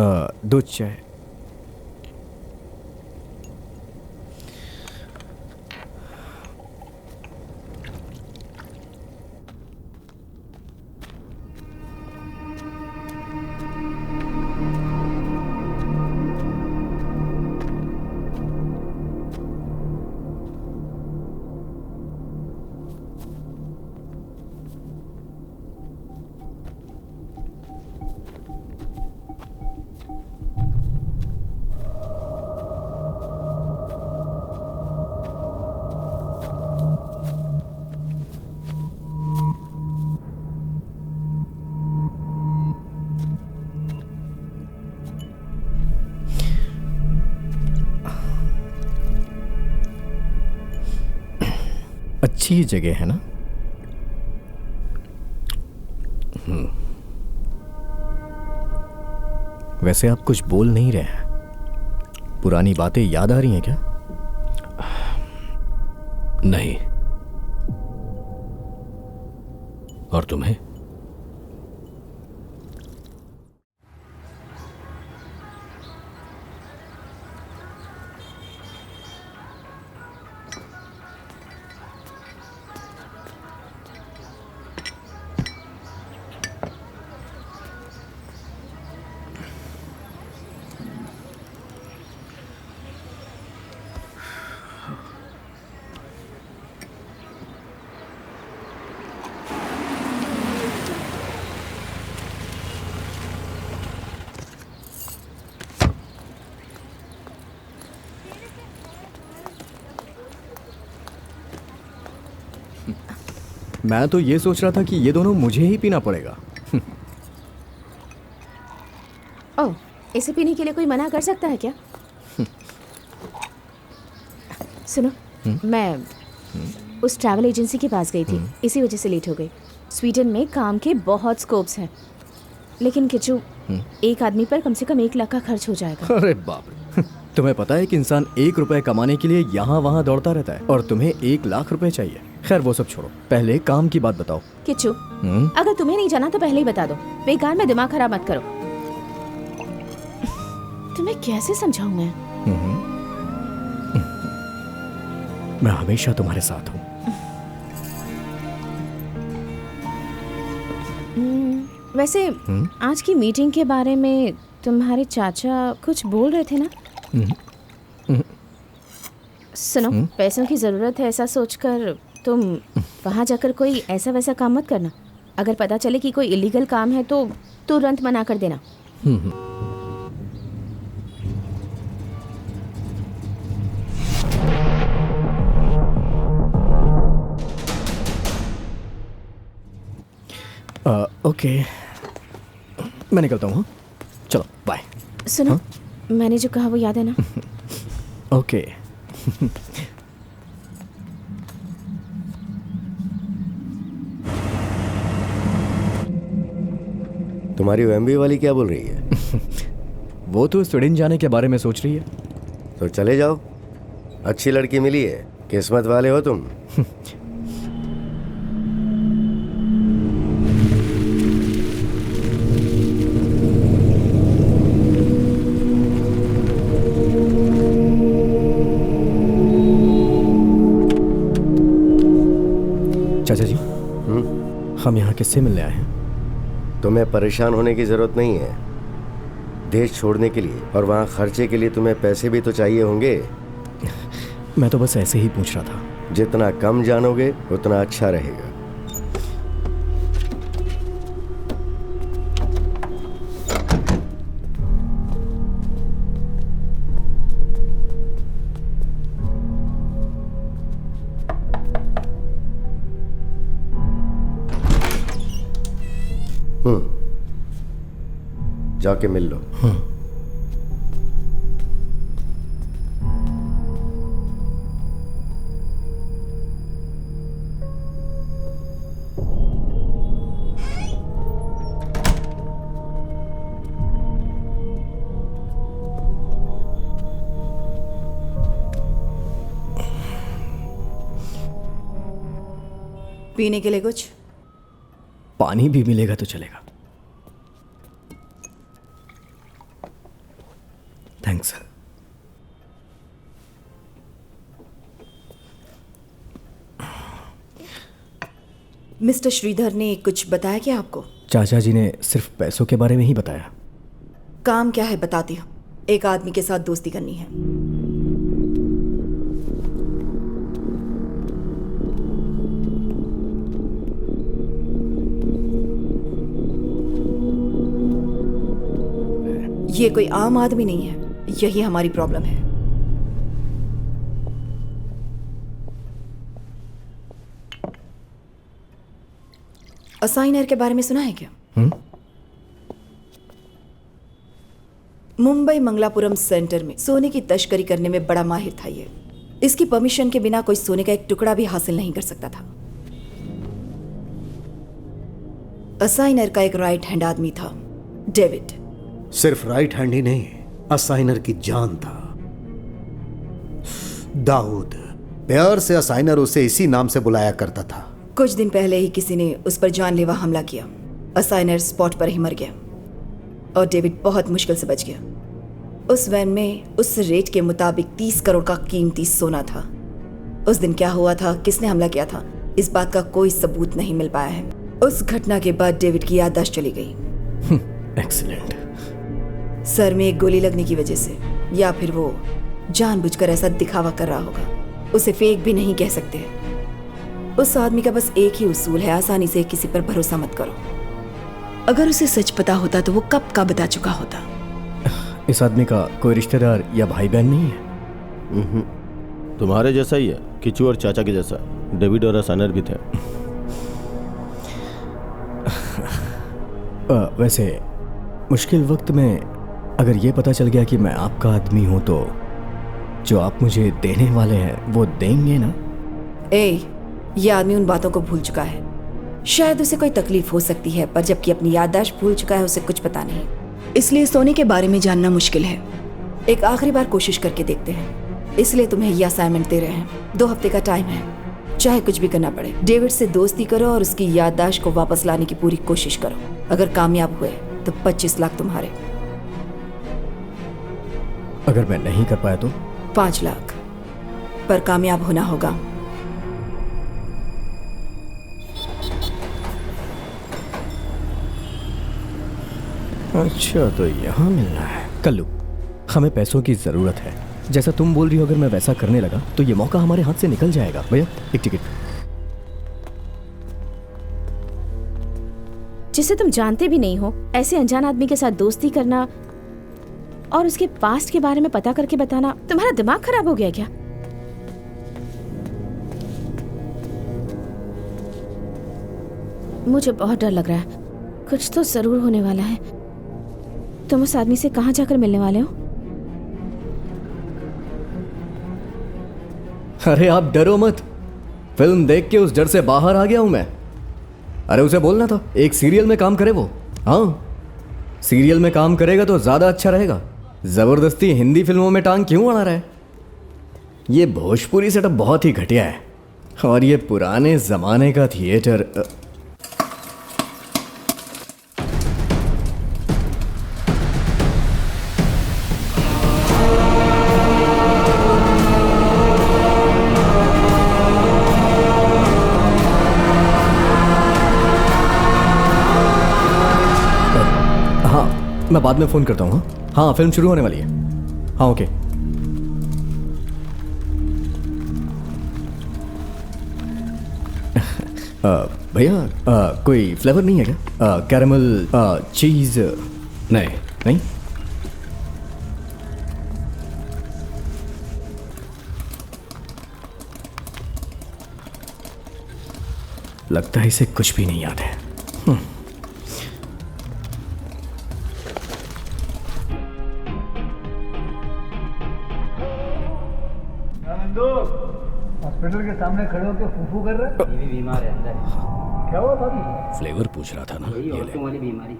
दूध चाय। अच्छी जगह है ना? वैसे आप कुछ बोल नहीं रहे हैं। पुरानी बातें याद आ रही हैं क्या? नहीं। और तुम्हें? मैं तो ये सोच रहा था कि ये दोनों मुझे ही पीना पड़ेगा। ओह, इसे पीने के लिए कोई मना कर सकता है क्या? सुनो, मैं उस ट्रैवल एजेंसी के पास गई थी, इसी वजह से लेट हो गई। स्वीडन में काम के बहुत स्कोप्स हैं, लेकिन किच्चू, एक आदमी पर कम से कम 1 लाख का खर्च हो जाएगा। अरे बाप रे! तुम्हें पता है कि इंसान 1 रुपए कमाने के लिए यहाँ वहाँ दौड़ता रहता है, और तुम्हें 1 लाख रुपए चाहिए। खैर वो सब छोड़ो, पहले काम की बात बताओ। किच्चू, अगर तुम्हें नहीं जाना तो पहले ही बता दो। बेकार में दिमाग खराब मत करो। तुम्हें कैसे समझाऊं मैं? मैं हमेशा तुम्हारे साथ हूँ। वैसे आज की मीटिंग के बारे में तुम्हारे चाचा कुछ बोल रहे थे ना? सुनो, पैसों की जरूरत है ऐसा सोचकर तुम वहां जाकर कोई ऐसा वैसा काम मत करना। अगर पता चले कि कोई इलीगल काम है तो तुरंत मना कर देना। ओके, मैं निकलता हूँ। चलो बाय। सुनो, मैंने जो कहा वो याद है ना? ओके। तुम्हारी एमबी वाली क्या बोल रही है? वो तो स्वीडन जाने के बारे में सोच रही है। तो चले जाओ, अच्छी लड़की मिली है, किस्मत वाले हो तुम। चाचा जी, हम यहाँ किससे मिलने आए हैं? तुम्हें परेशान होने की जरूरत नहीं है। देश छोड़ने के लिए और वहाँ खर्चे के लिए तुम्हें पैसे भी तो चाहिए होंगे। मैं तो बस ऐसे ही पूछ रहा था। जितना कम जानोगे उतना अच्छा रहेगा। जाके मिल लो। पीने के लिए कुछ? पानी भी मिलेगा तो चलेगा। थैंक्स। मिस्टर श्रीधर ने कुछ बताया क्या आपको? चाचा जी ने सिर्फ पैसों के बारे में ही बताया। काम क्या है बताती हूँ। एक आदमी के साथ दोस्ती करनी है। ये कोई आम आदमी नहीं है, यही हमारी प्रॉब्लम है। असाइनर के बारे में सुना है क्या? मुंबई मंगलापुरम सेंटर में सोने की तस्करी करने में बड़ा माहिर था ये। इसकी परमिशन के बिना कोई सोने का एक टुकड़ा भी हासिल नहीं कर सकता था। असाइनर का एक राइट हैंड आदमी था, डेविड। सिर्फ राइट हैंड ही नहीं, असाइनर की जान था, दाऊद। प्यार से असाइनर उसे इसी नाम से बुलाया करता था। कुछ दिन पहले ही किसी ने उस पर जानलेवा हमला किया। असाइनर स्पॉट पर ही मर गया और डेविड बहुत मुश्किल से बच गया। उस वैन में उस रेट के मुताबिक 30 करोड़ का कीमती सोना था। उस दिन क्या हुआ था, किसने हमला किया था, इस बात का कोई सबूत नहीं मिल पाया है। उस घटना के बाद डेविड की याददाश्त चली गई। एक्सीलेंट। सर में एक गोली लगने की वजह से, या फिर वो जानबूझकर ऐसा दिखावा कर रहा होगा। उसे फेक भी नहीं कह सकते। उस आदमी का बस एक ही उसूल है, आसानी से किसी पर भरोसा मत करो। अगर उसे सच पता होता तो वो कब का बता चुका होता। इस आदमी का कोई रिश्तेदार या भाई बहन नहीं है? तुम्हारे जैसा ही है, किचू और चाचा के जैसा। डेविड और असाइनर भी थे। वैसे मुश्किल वक्त में अगर ये पता चल गया कि मैं आपका आदमी हूं तो जो आप मुझे देने वाले हैं वो देंगे ना? ये आदमी उन बातों को भूल चुका है। शायद उसे कोई तकलीफ हो सकती है, पर जबकि अपनी याददाश्त भूल चुका है, उसे कुछ पता नहीं। इसलिए सोने के बारे में जानना मुश्किल है। एक आखिरी बार कोशिश करके देखते हैं। इसलिए तुम्हें यह असाइनमेंट दे रहे हैं। 2 हफ्ते का टाइम है, चाहे कुछ भी करना पड़े। डेविड से दोस्ती करो और उसकी याददाश्त को वापस लाने की पूरी कोशिश करो। अगर कामयाब हुए तो 25 लाख तुम्हारे। अगर मैं नहीं कर पाया तो? 5 लाख, पर कामयाब होना होगा। अच्छा, तो यहाँ मिलना है। कल्लू, हमें पैसों की जरूरत है। जैसा तुम बोल रही हो, अगर मैं वैसा करने लगा तो ये मौका हमारे हाथ से निकल जाएगा। भैया, एक टिकट। जिसे तुम जानते भी नहीं हो, ऐसे अनजान आदमी के साथ दोस्ती करना और उसके पास्ट के बारे में पता करके बताना, तुम्हारा दिमाग खराब हो गया क्या? मुझे बहुत डर लग रहा है। कुछ तो जरूर होने वाला है। तुम उस आदमी से कहाँ जाकर मिलने वाले हो? अरे आप डरो मत, फिल्म देख के उस डर से बाहर आ गया हूं मैं। अरे उसे बोलना था एक सीरियल में काम करे वो। हाँ, सीरियल में काम करेगा तो ज्यादा अच्छा रहेगा। जबरदस्ती हिंदी फिल्मों में टांग क्यों अड़ा रहा है? ये भोजपुरी सेटअप बहुत ही घटिया है और ये पुराने जमाने का थिएटर। मैं बाद में फोन करता हूँ। हाँ, फिल्म शुरू होने वाली है। हाँ, ओके। भैया, कोई फ्लेवर नहीं है क्या? कैरमल, चीज? नहीं। नहीं? लगता है इसे कुछ भी नहीं याद है। हॉस्पिटल के सामने खड़े होकर फूफू कर रहे? ये भी बीमार है अंदर। क्या हुआ भाभी? फ्लेवर पूछ रहा था ना, ये ले। औरतों वाली बीमारी।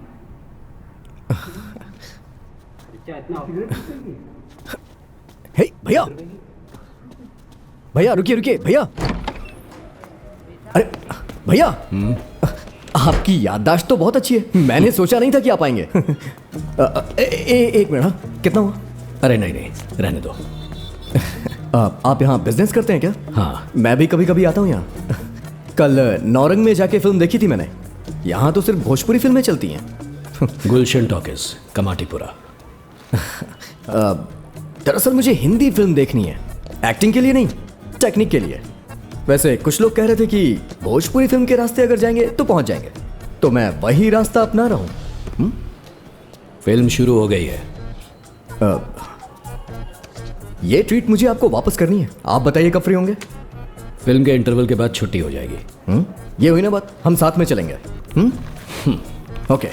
अच्छा, इतना हे भैया, भैया रुकिए रुकिए भैया। अरे भैया, आपकी याददाश्त तो बहुत अच्छी है। मैंने सोचा नहीं था कि आप आएंगे। एक मिनट। हाँ, कितना हुआ? अरे नहीं नहीं, रहने दो। आप यहाँ बिजनेस करते हैं क्या? हाँ। मैं भी कभी कभी आता हूँ यहाँ। कल नौरंग में जाके फिल्म देखी थी मैंने। यहाँ तो सिर्फ भोजपुरी फिल्में चलती हैं। गुलशन टॉकीज, कमाटीपुरा। दरअसल मुझे हिंदी फिल्म देखनी है, एक्टिंग के लिए नहीं, टेक्निक के लिए। वैसे कुछ लोग कह रहे थे कि भोजपुरी फिल्म के रास्ते अगर जाएंगे तो पहुंच जाएंगे, तो मैं वही रास्ता अपना रहा हूँ। फिल्म शुरू हो गई है। ये ट्रीट मुझे आपको वापस करनी है। आप बताइए कब फ्री होंगे? फिल्म के इंटरवल के बाद छुट्टी हो जाएगी। ये हुई ना बात, हम साथ में चलेंगे। ओके।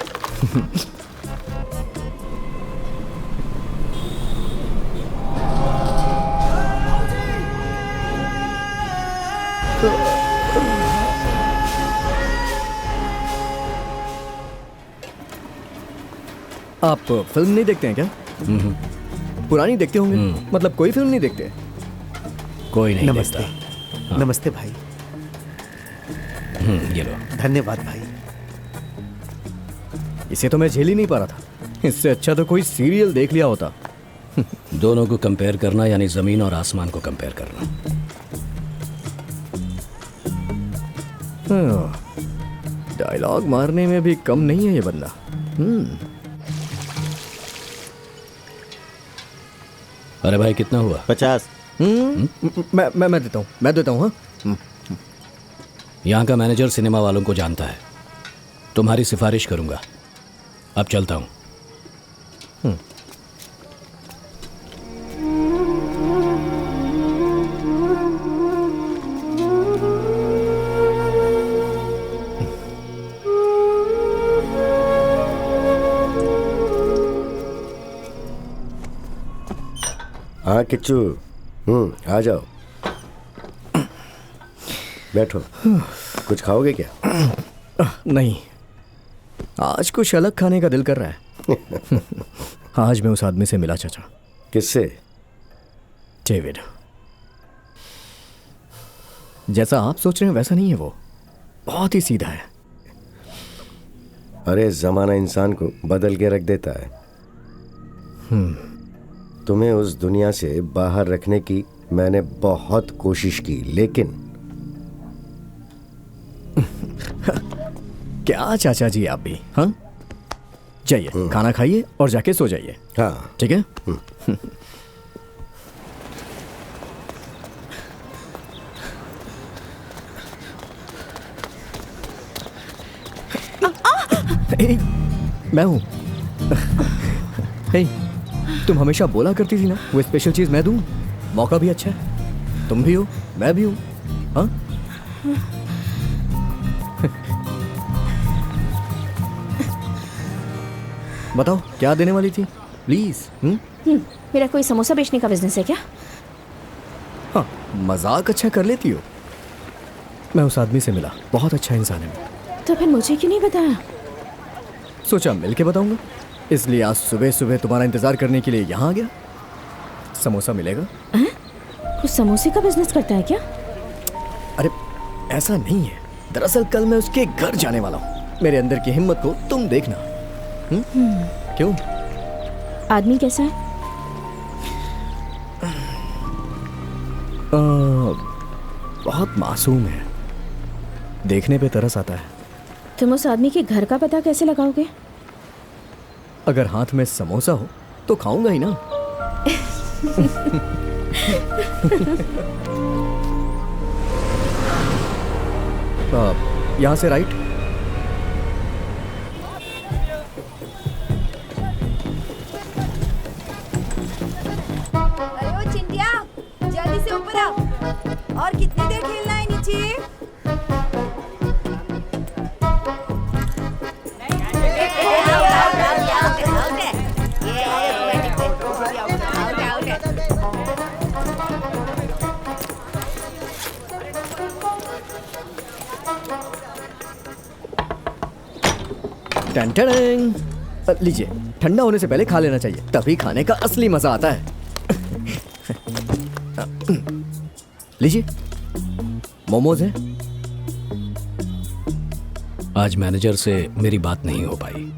आप फिल्म नहीं देखते हैं क्या? पुरानी देखते होंगे। मतलब कोई फिल्म नहीं देखते? कोई नहीं नमस्ते। देखता। नमस्ते भाई। ये लो। धन्यवाद भाई। इसे तो मैं झेल ही नहीं पा रहा था। इससे अच्छा तो कोई सीरियल देख लिया होता। दोनों को कंपेयर करना यानी जमीन और आसमान को कंपेयर करना। डायलॉग मारने में भी कम नहीं है ये बंदा। अरे भाई कितना हुआ? 50। मैं देता हूँ। हाँ, यहाँ का मैनेजर सिनेमा वालों को जानता है। तुम्हारी सिफारिश करूंगा। अब चलता हूँ। हाँ किच्चू, आ जाओ, बैठो। कुछ खाओगे क्या? नहीं, आज कुछ अलग खाने का दिल कर रहा है। आज मैं उस आदमी से मिला चाचा। किससे? डेविड। जैसा आप सोच रहे हैं वैसा नहीं है वो, बहुत ही सीधा है। अरे जमाना इंसान को बदल के रख देता है। तुम्हें उस दुनिया से बाहर रखने की मैंने बहुत कोशिश की, लेकिन क्या चाचा जी आप भी? हाँ, जाइए खाना खाइए और जाके सो जाइए। हाँ ठीक है। ए, मैं हूं। तुम हमेशा बोला करती थी ना वो स्पेशल चीज मैं दूं। मौका भी अच्छा है, तुम भी हो मैं भी हूं। हाँ, बताओ क्या देने वाली थी प्लीज। मेरा कोई समोसा बेचने का बिजनेस है क्या? हाँ, मजाक अच्छा कर लेती हो। मैं उस आदमी से मिला, बहुत अच्छा इंसान है। तो फिर मुझे क्यों नहीं बताया? सोचा मिल के बताऊंगा, इसलिए आज सुबह सुबह तुम्हारा इंतजार करने के लिए यहाँ आ गया। समोसा मिलेगा। वो समोसे का बिजनेस करता है क्या? अरे ऐसा नहीं है, दरअसल कल मैं उसके घर जाने वाला हूँ। मेरे अंदर की हिम्मत को तुम देखना। क्यों? आदमी कैसा है? बहुत मासूम है, देखने पे तरस आता है। तुम उस आदमी के घर का पता कैसे लगाओगे? अगर हाथ में समोसा हो तो खाऊंगा ही ना। यहाँ से राइट। अरे ओ चिंटिया, जल्दी से ऊपर आओ। और कितनी देर खेलना है नीचे? टन लीजिए, ठंडा होने से पहले खा लेना चाहिए, तभी खाने का असली मजा आता है। लीजिए, मोमोज है। आज मैनेजर से मेरी बात नहीं हो पाई।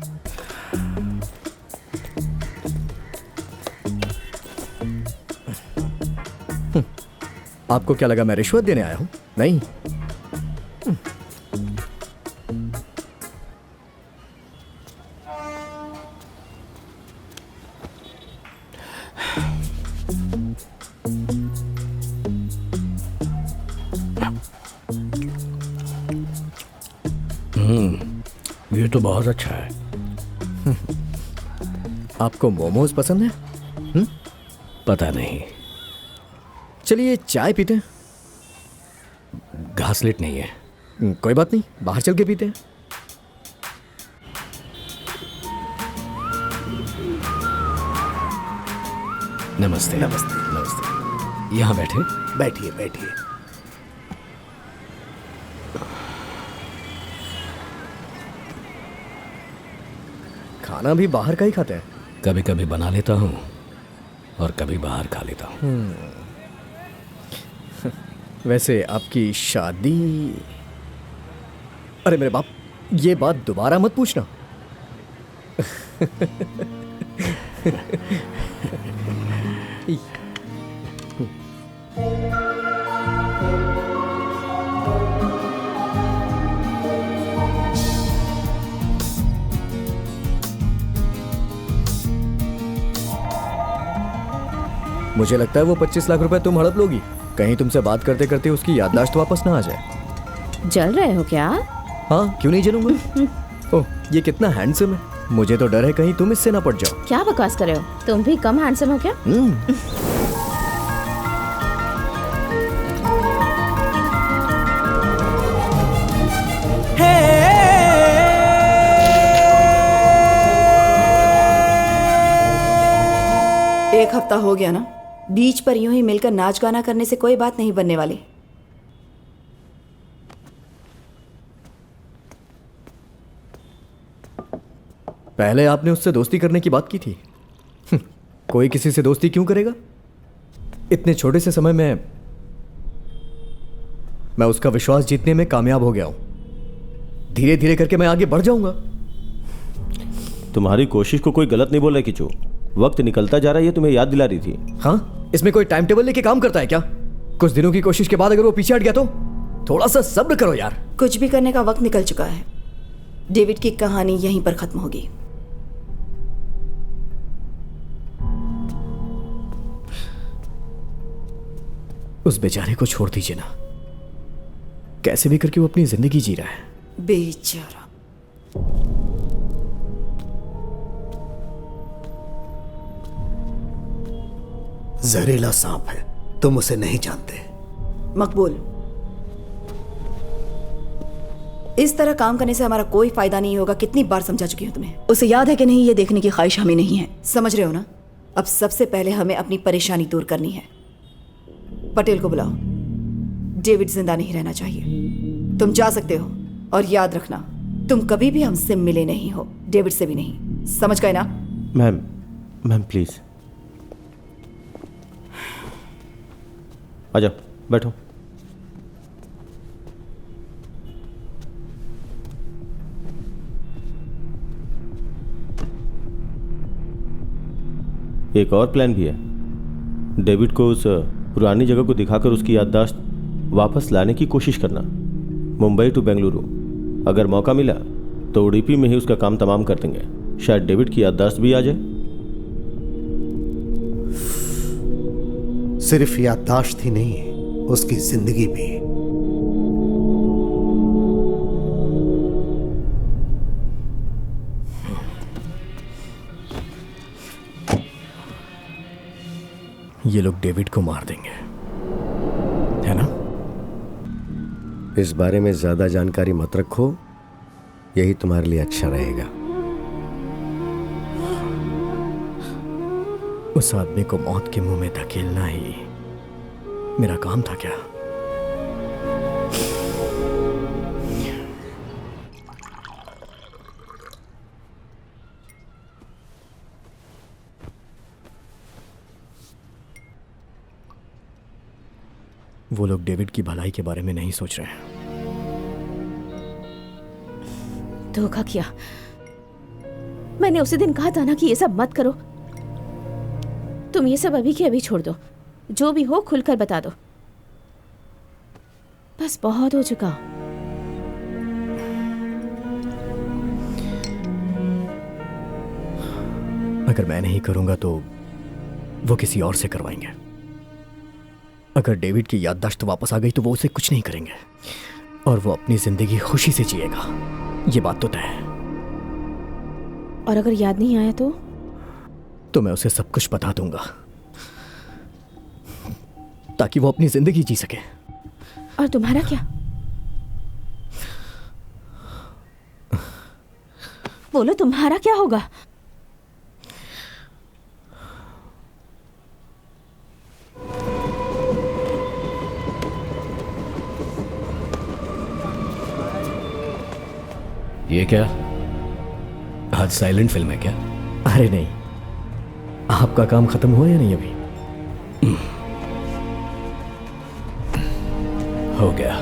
आपको क्या लगा मैं रिश्वत देने आया हूं? नहीं। ये तो बहुत अच्छा है। आपको मोमोज पसंद है? पता नहीं, चलिए चाय पीते हैं। घासलेट नहीं है। कोई बात नहीं, बाहर चल के पीते हैं। नमस्ते। नमस्ते। नमस्ते। यहाँ बैठे। बैठिए बैठिए। खाना भी बाहर का ही खाते हैं? कभी कभी बना लेता हूँ और कभी बाहर खा लेता हूँ। वैसे आपकी शादी, अरे मेरे बाप, ये बात दोबारा मत पूछना। मुझे लगता है वो 25 लाख रुपए तुम हड़प लोगी। कहीं तुमसे बात करते करते उसकी याददाश्त वापस ना आ जाए। जल रहे हो क्या? हाँ, क्यों नहीं जलूंगा। ओह, ये कितना हैंडसम है। मुझे तो डर है कहीं तुम इससे ना पड़ जाओ। क्या बकवास कर रहे हो? तुम भी कम हैंडसम हो क्या? एक हफ्ता हो गया ना, बीच पर यूं ही मिलकर नाच गाना करने से कोई बात नहीं बनने वाली। पहले आपने उससे दोस्ती करने की बात की थी। कोई किसी से दोस्ती क्यों करेगा? इतने छोटे से समय में मैं उसका विश्वास जीतने में कामयाब हो गया हूं। धीरे धीरे करके मैं आगे बढ़ जाऊंगा। तुम्हारी कोशिश को कोई गलत नहीं बोल रहा किचू। वक्त निकलता जा रहा है, ये तुम्हें याद दिला रही थी। हाँ, इसमें कोई टाइम टेबल लेके काम करता है क्या? कुछ दिनों की कोशिश के बाद अगर वो पीछे हट गया तो थोड़ा सा सब्र करो यार। कुछ भी करने का वक्त निकल चुका है। डेविड की कहानी यहीं पर खत्म होगी। उस बेचारे को छोड़ दीजिए ना। कैसे भी करके वो अपनी जिंदगी जी रहा है। बेचारा। जहरीला सांप है, तुम उसे नहीं जानते। मकबूल, इस तरह काम करने से हमारा कोई फायदा नहीं होगा। कितनी बार समझा चुकी हूं तुम्हें। उसे याद है कि नहीं, ये देखने की ख्वाहिश हमें नहीं है। समझ रहे हो ना? अब सबसे पहले हमें अपनी परेशानी दूर करनी है। पटेल को बुलाओ। डेविड जिंदा नहीं रहना चाहिए। तुम जा सकते हो, और याद रखना, तुम कभी भी हमसे मिले नहीं हो, डेविड से भी नहीं। समझ गए ना? मैम प्लीज आ जाओ, बैठो। एक और प्लान भी है। डेविड को उस पुरानी जगह को दिखाकर उसकी याददाश्त वापस लाने की कोशिश करना। मुंबई टू बेंगलुरु। अगर मौका मिला तो उडुपी में ही उसका काम तमाम कर देंगे। शायद डेविड की याददाश्त भी आ जाए। सिर्फ याददाश्त ही नहीं, उसकी जिंदगी भी। ये लोग डेविड को मार देंगे, है ना? इस बारे में ज्यादा जानकारी मत रखो, यही तुम्हारे लिए अच्छा रहेगा। उस आदमी को मौत के मुंह में धकेलना ही मेरा काम था क्या? वो लोग डेविड की भलाई के बारे में नहीं सोच रहे हैं। धोखा किया। मैंने उसी दिन कहा था ना कि ये सब मत करो। तुम ये सब अभी के अभी छोड़ दो। जो भी हो खुलकर बता दो। बस बहुत हो चुका। अगर मैं नहीं करूंगा तो वो किसी और से करवाएंगे। अगर डेविड की याददाश्त वापस आ गई तो वो उसे कुछ नहीं करेंगे और वो अपनी जिंदगी खुशी से जिएगा। ये बात तो तय है। और अगर याद नहीं आया तो मैं उसे सब कुछ बता दूंगा ताकि वो अपनी जिंदगी जी सके। और तुम्हारा क्या? बोलो, तुम्हारा क्या होगा? ये क्या, आज साइलेंट फिल्म है क्या? अरे नहीं, आपका काम खत्म हुआ या नहीं? अभी हो गया।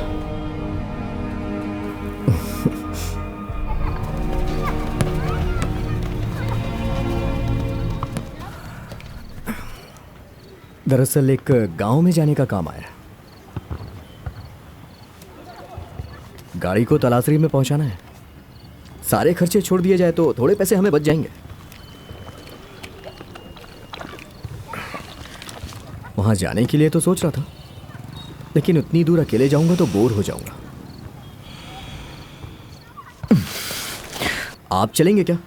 दरअसल एक गांव में जाने का काम आया। गाड़ी को तलाशरी में पहुंचाना है। सारे खर्चे छोड़ दिए जाए तो थोड़े पैसे हमें बच जाएंगे। वहां जाने के लिए तो सोच रहा था, लेकिन उतनी दूर अकेले जाऊंगा तो बोर हो जाऊंगा। आप चलेंगे क्या?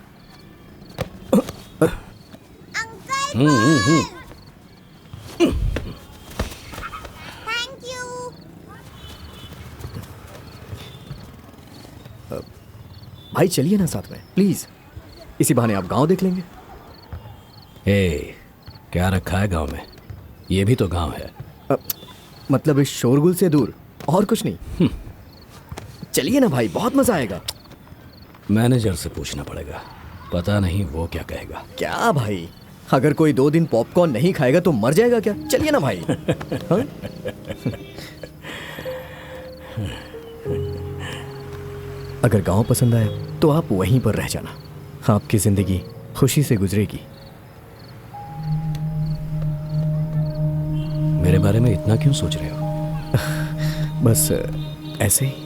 भाई चलिए ना साथ में, प्लीज। इसी बहाने आप गांव देख लेंगे। क्या रखा है गांव में? ये भी तो गांव है। मतलब इस शोरगुल से दूर, और कुछ नहीं। चलिए ना भाई, बहुत मजा आएगा। मैनेजर से पूछना पड़ेगा, पता नहीं वो क्या कहेगा। क्या भाई, अगर कोई 2 दिन पॉपकॉर्न नहीं खाएगा तो मर जाएगा क्या? चलिए ना भाई। हाँ? अगर गांव पसंद आए तो आप वहीं पर रह जाना। आपकी जिंदगी खुशी से गुजरेगी। मेरे बारे में इतना क्यों सोच रहे हो? बस ऐसे ही।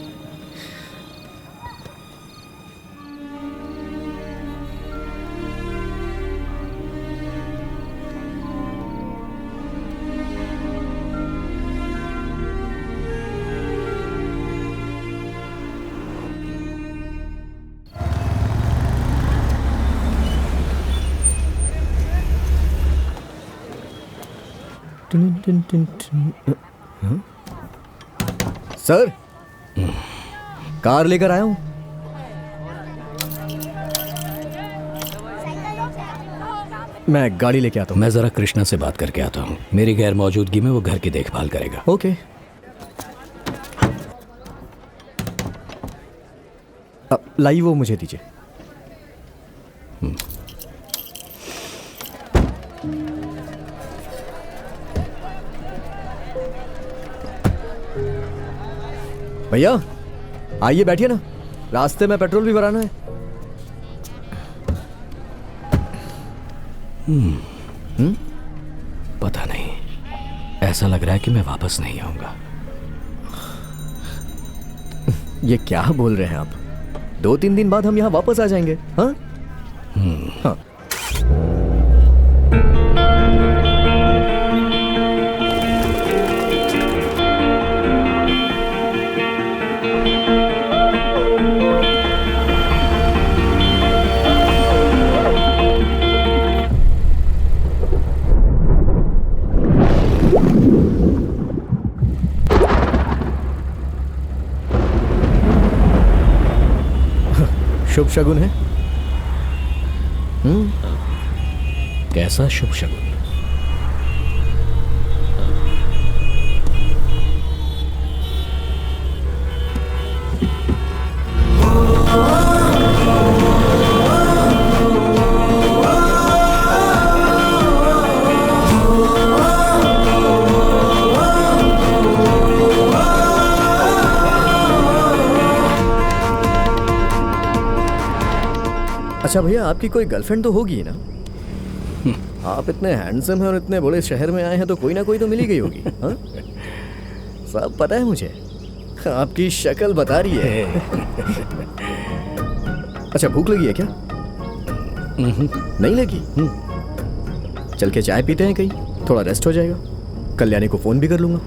सर, कार लेकर आया हूं। मैं गाड़ी लेके आता हूं। मैं जरा कृष्णा से बात करके आता हूँ। मेरी गैर मौजूदगी में वो घर की देखभाल करेगा। ओके। लाई वो मुझे दीजिए। भैया आइए, बैठिए ना। रास्ते में पेट्रोल भी भराना है। पता नहीं, ऐसा लग रहा है कि मैं वापस नहीं आऊंगा। ये क्या बोल रहे हैं आप? 2-3 दिन बाद हम यहाँ वापस आ जाएंगे। हाँ हाँ। शुभ शगुन है। कैसा शुभ शगुन? अच्छा भैया, आपकी कोई गर्लफ्रेंड तो होगी ना? आप इतने हैंडसम हैं और इतने बड़े शहर में आए हैं तो कोई ना कोई तो मिल ही गई होगी। हाँ? सब पता है मुझे। आपकी शक्ल बता रही है। अच्छा, भूख लगी है क्या? नहीं लगी? चल के चाय पीते हैं कहीं, थोड़ा रेस्ट हो जाएगा। कल्याणी को फोन भी कर लूंगा।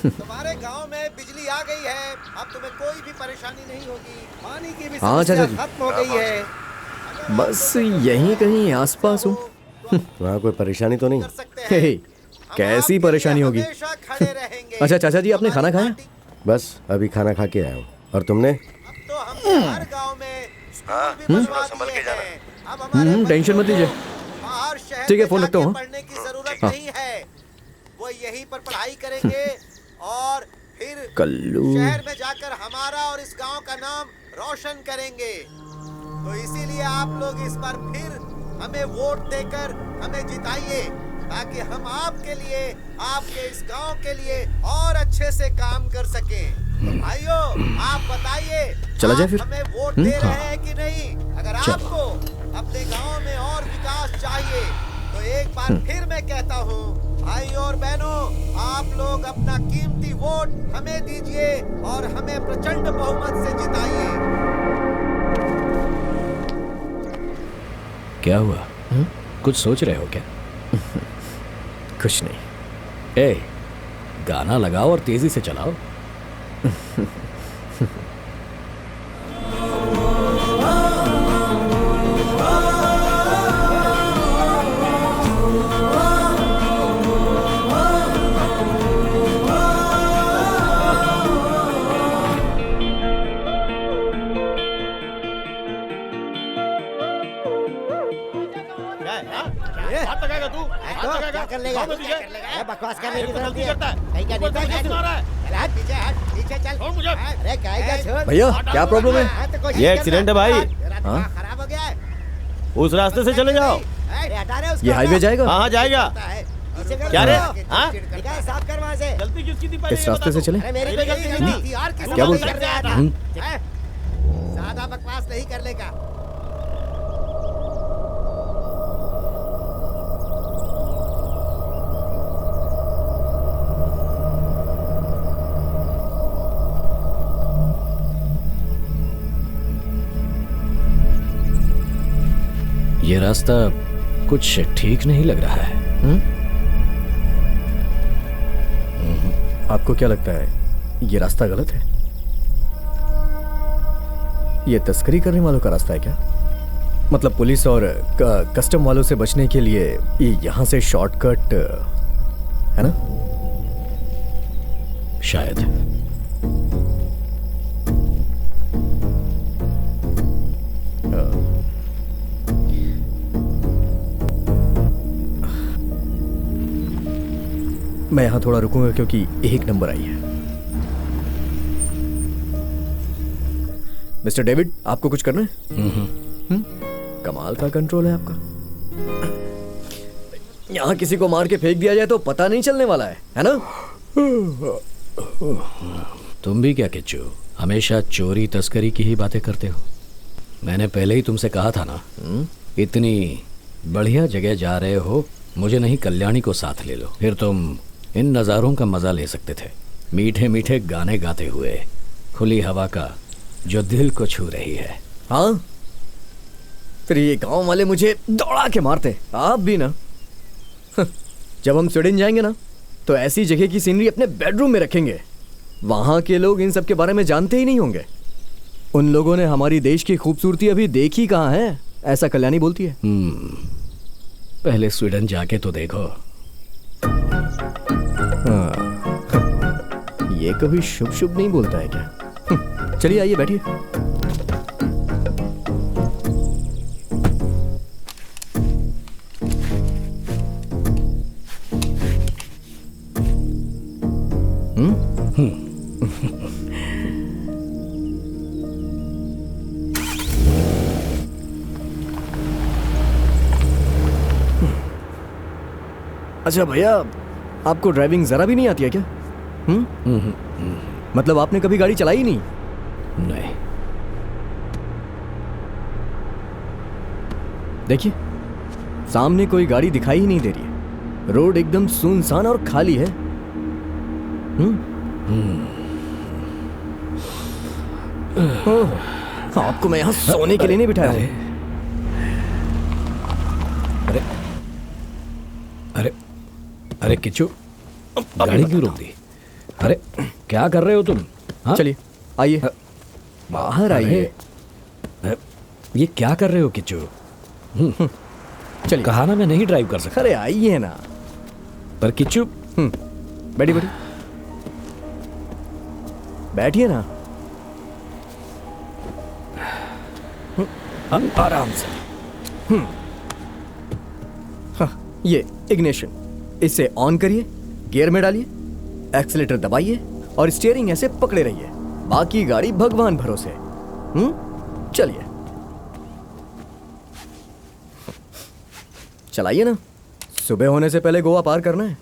तुम्हारे गांव में बिजली आ गई है, अब तुम्हें कोई भी परेशानी नहीं होगी। पानी की भी हाँ, समस्या चाचा जी। खत्म हो गई है। बस यहीं कहीं आसपास हूँ। वहाँ कोई परेशानी तो नहीं? कर सकते हैं। हे, हम कैसी आपके परेशानी लिए होगी? हमेशा खड़े रहेंगे। अच्छा चाचा जी, आपने खाना खाया? बस अभी खाना खा के आया हूँ। और तुमने? अब तो हमने हर गांव में स्कूल भी बनवा दिए हैं। अब हमारे टेंशन मत लीजिए। बाहर शहर ठीक है, में फोन रखता जाके हूँ। पढ़ने की जरूरत हाँ। नहीं है। वो यहीं पर पढ़ाई करेंगे और फिर कल्लू। शहर में जाकर हमारा और इस गांव का नाम रोशन करेंगे। तो इसीलिए आप लोग इस बार फिर हमें वोट देकर हमें जिताइए, ताकि हम आपके लिए, आपके इस गांव के लिए और अच्छे से काम कर सकें। तो भाइयों, आप बताइए, चला जाए आप फिर? हमें वोट दे रहे हैं कि नहीं? अगर आपको अपने गांव में और विकास चाहिए तो एक बार फिर मैं कहता हूँ, भाई और बहनों, आप लोग अपना कीमती वोट हमें दीजिए और हमें प्रचंड बहुमत से जिताइए। क्या हुआ? कुछ सोच रहे हो क्या? कुछ नहीं। ए, गाना लगाओ और तेजी से चलाओ। क्या कर लेगा? बकवास करने की जरूरत है। कहीं क्या नेता है तू? चल हट पीछे, हट पीछे चल। अरे क्या छोड़। भैया, क्या प्रॉब्लम है? हाँ, तो कोशिश ये करना। एक्सीडेंट है भाई। तेरा दिमाग खराब हो गया है। उस रास्ते से चले जाओ। अरे हटा रहे उसको, ये हाईवे हटा। जाएगा? हाँ जाएगा। पीछे कर क्या रे? लो। हाँ? निकाल, साफ कर वहाँ से। गलती किसकी थी? इस रास्ते से चले? अरे मेरी कोई गलती नहीं थी। और किसकी क्या गलती बोलते कर रहा था? हैं? ज्यादा बकवास नहीं करने का। ये रास्ता कुछ ठीक नहीं लग रहा है। आपको क्या लगता है ये रास्ता गलत है? ये तस्करी करने वालों का रास्ता है क्या? मतलब पुलिस और कस्टम वालों से बचने के लिए ये यहाँ से शॉर्टकट है ना? शायद। मैं यहाँ थोड़ा रुकूंगा क्योंकि एक नंबर आई है। मिस्टर डेविड, आपको कुछ करना है? कमाल का कंट्रोल है आपका। यहाँ किसी को मार के फेंक दिया जाए तो पता नहीं चलने वाला है ना? तुम भी क्या किच्चू, हमेशा चोरी तस्करी की ही बातें करते हो। मैंने पहले ही तुमसे कहा था ना, इतनी बढ़िया जगह जा रहे हो, मुझे नहीं कल्याणी को साथ ले लो, फिर तुम इन नज़ारों का मजा ले सकते थे। मीठे मीठे गाने गाते हुए खुली हवा का जो दिल को छू रही है। हाँ, फिर ये गांव वाले मुझे दौड़ा के मारते। आप भी ना। जब हम स्वीडन जाएंगे ना तो ऐसी जगह की सीनरी अपने बेडरूम में रखेंगे। वहां के लोग इन सब के बारे में जानते ही नहीं होंगे। उन लोगों ने हमारी देश की खूबसूरती अभी देखी कहाँ है, ऐसा कल्याणी बोलती है। पहले स्वीडन जाके तो देखो। ये कभी शुभ शुभ नहीं बोलता है क्या? चलिए आइए बैठिए। अच्छा भैया, आपको ड्राइविंग जरा भी नहीं आती है क्या? मतलब आपने कभी गाड़ी चलाई ही नहीं? नहीं। देखिए, सामने कोई गाड़ी दिखाई ही नहीं दे रही है। रोड एकदम सुनसान और खाली है। आपको मैं यहाँ सोने के लिए नहीं बिठाया हूँ। अरे अरे अरे किच्चू, गाड़ी क्यों रोक दी? अरे क्या कर रहे हो तुम? हाँ? चलिए आइए, बाहर आइए। ये क्या कर रहे हो किच्चू? चलिए। कहा ना मैं नहीं ड्राइव कर सकता। अरे आइए ना। पर किच्चू, बैठिए बैठिए, बैठिए ना। आराम से। हाँ, ये इग्निशन, इसे ऑन करिए, गियर में डालिए, एक्सीलेटर दबाइए और स्टीयरिंग ऐसे पकड़े रहिए। बाकी गाड़ी भगवान भरोसे। चलिए, चलाइए ना। सुबह होने से पहले गोवा पार करना है।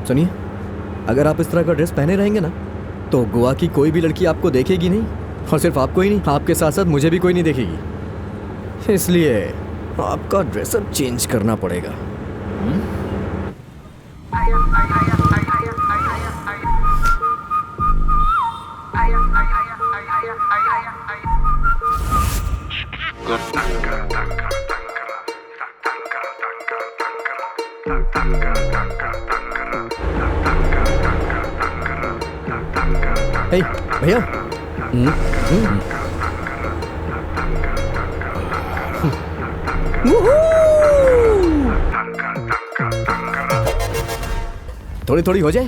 सुनिए, अगर आप इस तरह का ड्रेस पहने रहेंगे ना तो गोवा की कोई भी लड़की आपको देखेगी नहीं, और सिर्फ आपको ही नहीं, आपके साथ साथ मुझे भी कोई नहीं देखेगी। इसलिए आपका ड्रेसअप चेंज करना पड़ेगा। हे भैया, थोड़ी थोड़ी हो जाए।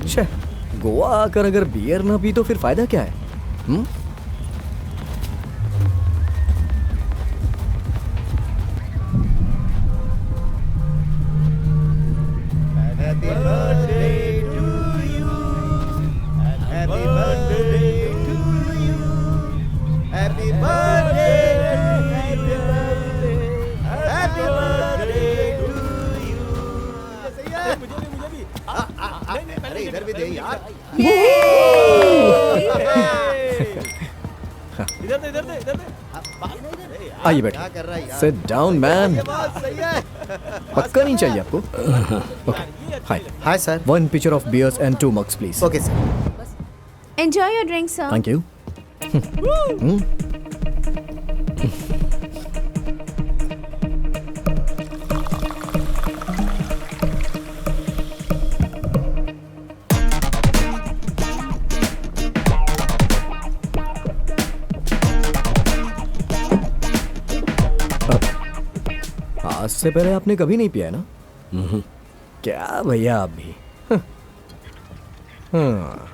अच्छा, गोवा आकर अगर बियर ना पी तो फिर फायदा क्या है? इधर भी दे यार। आइए बैठिए। Sit down man. पक्का नहीं चाहिए आपको? Okay, hi hi sir. 1 pitcher of beers and 2 mugs please. Okay sir. Enjoy your drink, sir. Thank you. आज से पहले आपने कभी नहीं पिया है ना? क्या भैया आप भी। हाँ।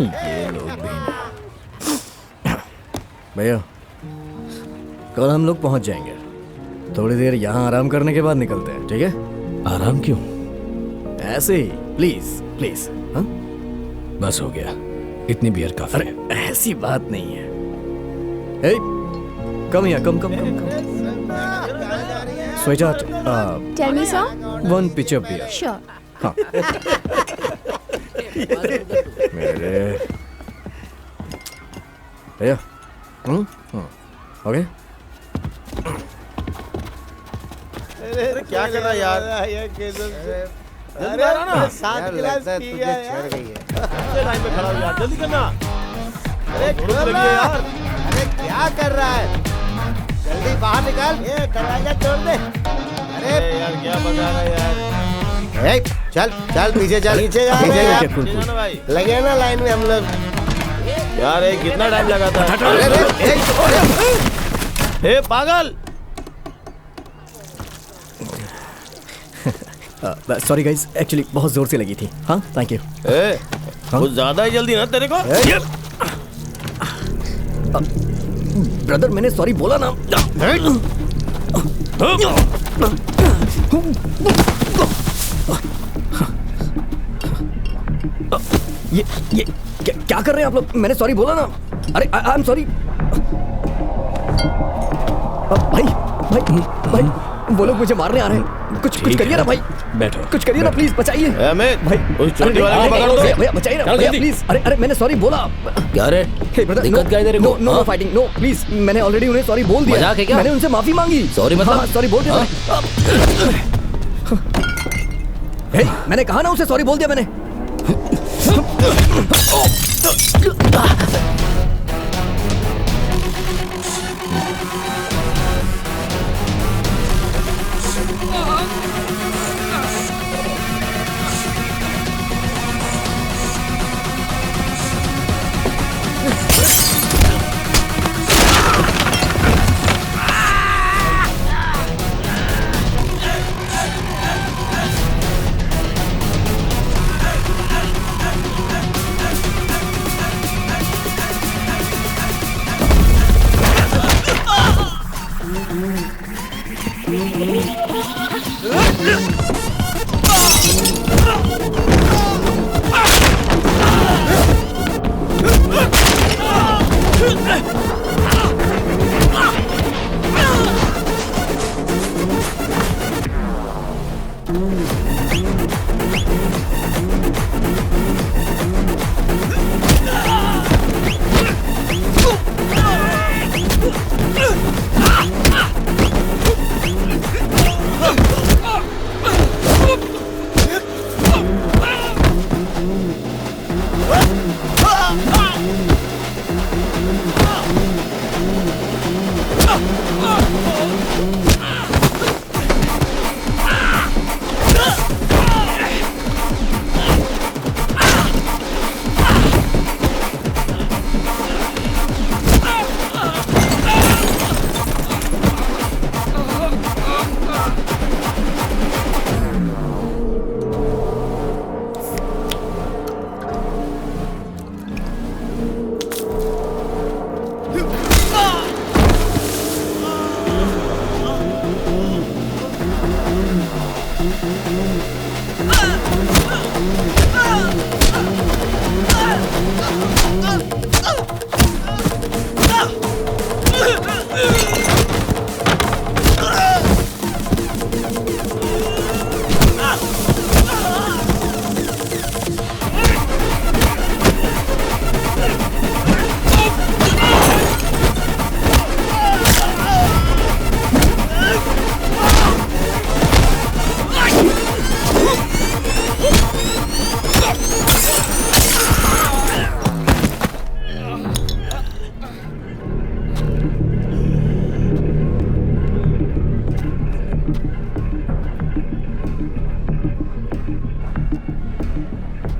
ये लोग भी। भैया, कल हम लोग पहुंच जाएंगे। थोड़ी देर यहाँ आराम करने के बाद निकलते हैं, ठीक है? आराम क्यों? ऐसे ही, प्लीज प्लीज। हाँ, बस हो गया, इतनी बियर काफी है। अरे ऐसी बात नहीं है। हे, कम यहाँ, come come come come. Sweetheart tell me sir. One pitch of beer. Sure. हाँ मेरे भैया ओके अरे क्या कर रहा है यार? जल्दी आ ना। 7 गिलास पिया यार। कितने टाइम पे खड़ा हो यार, जल्दी करना। अरे भूख लगी है यार। अरे क्या कर रहा है? जल्दी बाहर निकल। ये दरवाजा तोड़ दे। अरे यार क्या बता रहा है यार? चल चल पीछे चल। पीछे जा भाई। लगे ना लाइन में हम लोग। यार ये कितना टाइम लगाता है? ए पागल। सॉरी गाइस, एक्चुअली बहुत जोर से लगी थी। हाँ थैंक यू। कुछ ज्यादा ही जल्दी ना तेरे को। ब्रदर मैंने सॉरी बोला ना। ये क्या कर रहे हैं आप लोग? मैंने सॉरी बोला ना। अरे आई एम सॉरी। भाई भाई भाई वो लोग मुझे मारने आ रहे हैं। कुछ करिए ना भाई। बैठो। कुछ करिए ना प्लीज, बचाइए भाई। उस चोटी वाले को पकड़ दो। भैया बचाइए ना भैया प्लीज। अरे मैंने सॉरी बोला। क्या रे? दिक्कत क्या है तेरे को? No fighting no please. मैंने ऑलरेडी उन्हें सॉरी बोल दिया। मजाक है क्या? मैंने उनसे माफी मांगी। सॉरी मतलब? सॉरी बोल दिया मैंने कहा ना उसे सॉरी बोल दिया मैंने।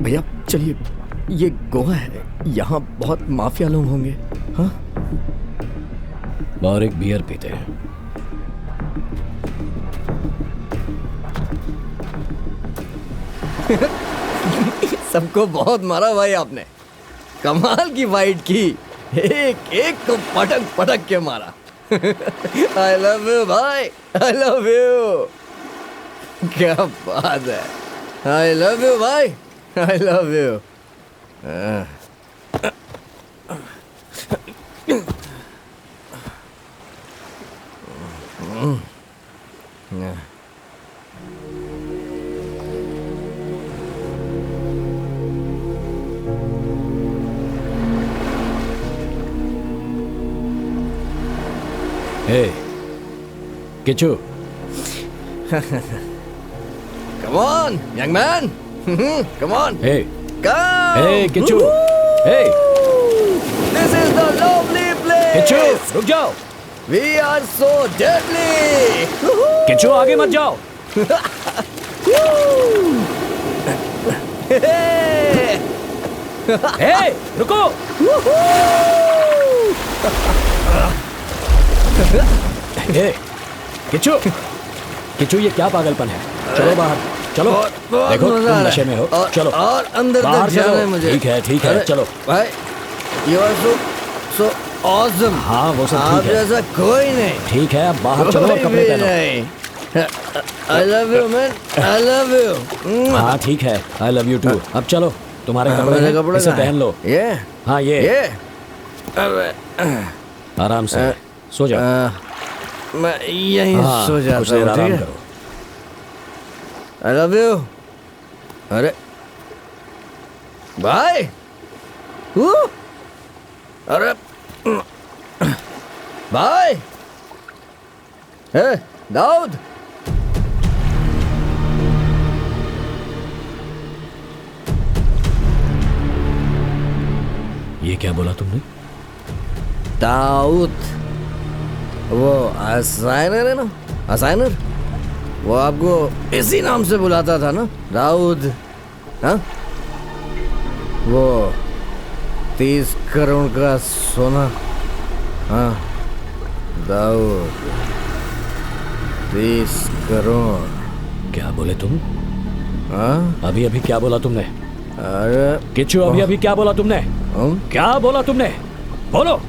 भैया चलिए, ये गोवा है, यहाँ बहुत माफिया लोग होंगे। हाँ और एक बियर पीते हैं। सबको बहुत मारा भाई आपने, कमाल की फाइट की, एक एक को पटक पटक के मारा। आई लव यू भाई, आई लव यू। क्या बात है, आई लव यू भाई, I love you. Hey Kichu, Come on, young man. Come on. Hey Come. Hey Kichu, hey This is the lovely place. Kichu, रुक जाओ। We are so deadly. Kichu आगे मत जाओ। हे रुको। हे किचू, किचू ये क्या पागलपन है? चलो बाहर, चलो। बहुत देखो मजा तुम आ रहा नशे है। में हो, और- चलो और अंदर बाहर तक जाना है चलो। मुझे। ठीक है अरे, चलो। भाई you are so awesome. हाँ वो सब आप ठीक है, जैसा कोई नहीं। ठीक है, अब बाहर चलो और कोई कपड़े भी पहनो। नहीं। I love you man. I love you. हाँ ठीक है, आई लव यू टू। अब चलो, तुम्हारे कपड़े मेरे हैं, कपड़े इसे कहाँ हैं? पहन लो। ये हाँ ये अबे, आराम से सो जाओ। मैं यहीं हाँ, सो कुछ जाता देर हूँ, आराम ठीक है? करो। I love you. अरे भाई अरे भाई ए दाऊद ये क्या बोला तुमने? दाऊद वो असाइनर है ना, असाइनर वो आपको इसी नाम से बुलाता था ना, दाऊद। हाँ वो 30 करोड़ का सोना। हाँ दाऊद 30 करोड़। क्या बोले तुम? हाँ अभी अभी क्या बोला तुमने? अरे किच्चू अभी अभी क्या बोला तुमने? क्या बोला तुमने? बोलो।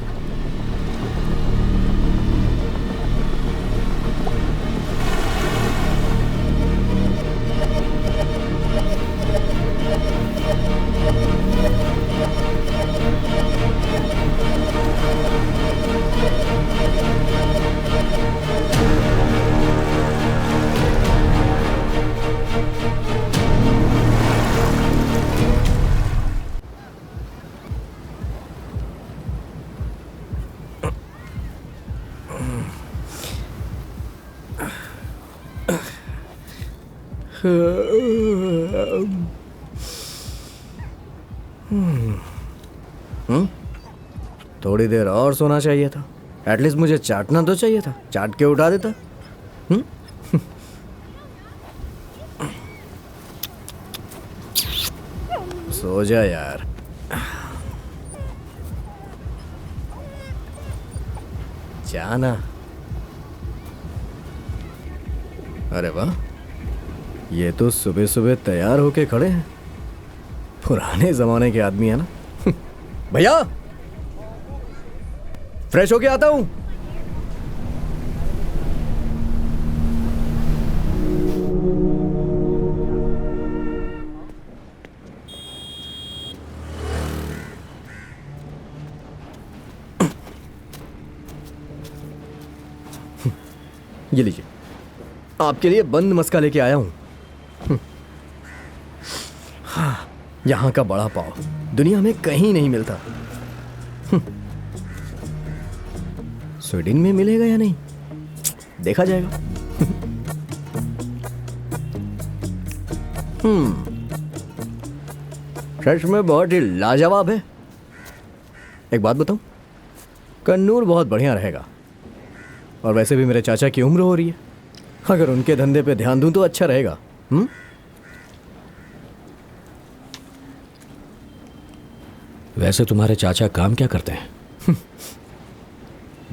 थोड़ी देर और सोना चाहिए था। एटलीस्ट मुझे चाटना तो चाहिए था, चाट के उठा देता। सो जा यार। जाना। अरे वाह, ये तो सुबह सुबह तैयार होके खड़े हैं। पुराने जमाने के आदमी है ना। भैया फ्रेश होके आता हूं। ये लीजिए, आपके लिए बंद मस्का लेके आया हूं। हाँ, यहां का बड़ा पाव दुनिया में कहीं नहीं मिलता। स्वीडन में मिलेगा या नहीं देखा जाएगा। सच में बहुत ही लाजवाब है। एक बात बताऊं, कन्नूर बहुत बढ़िया रहेगा। और वैसे भी मेरे चाचा की उम्र हो रही है, अगर उनके धंधे पे ध्यान दूं तो अच्छा रहेगा। वैसे तुम्हारे चाचा काम क्या करते हैं?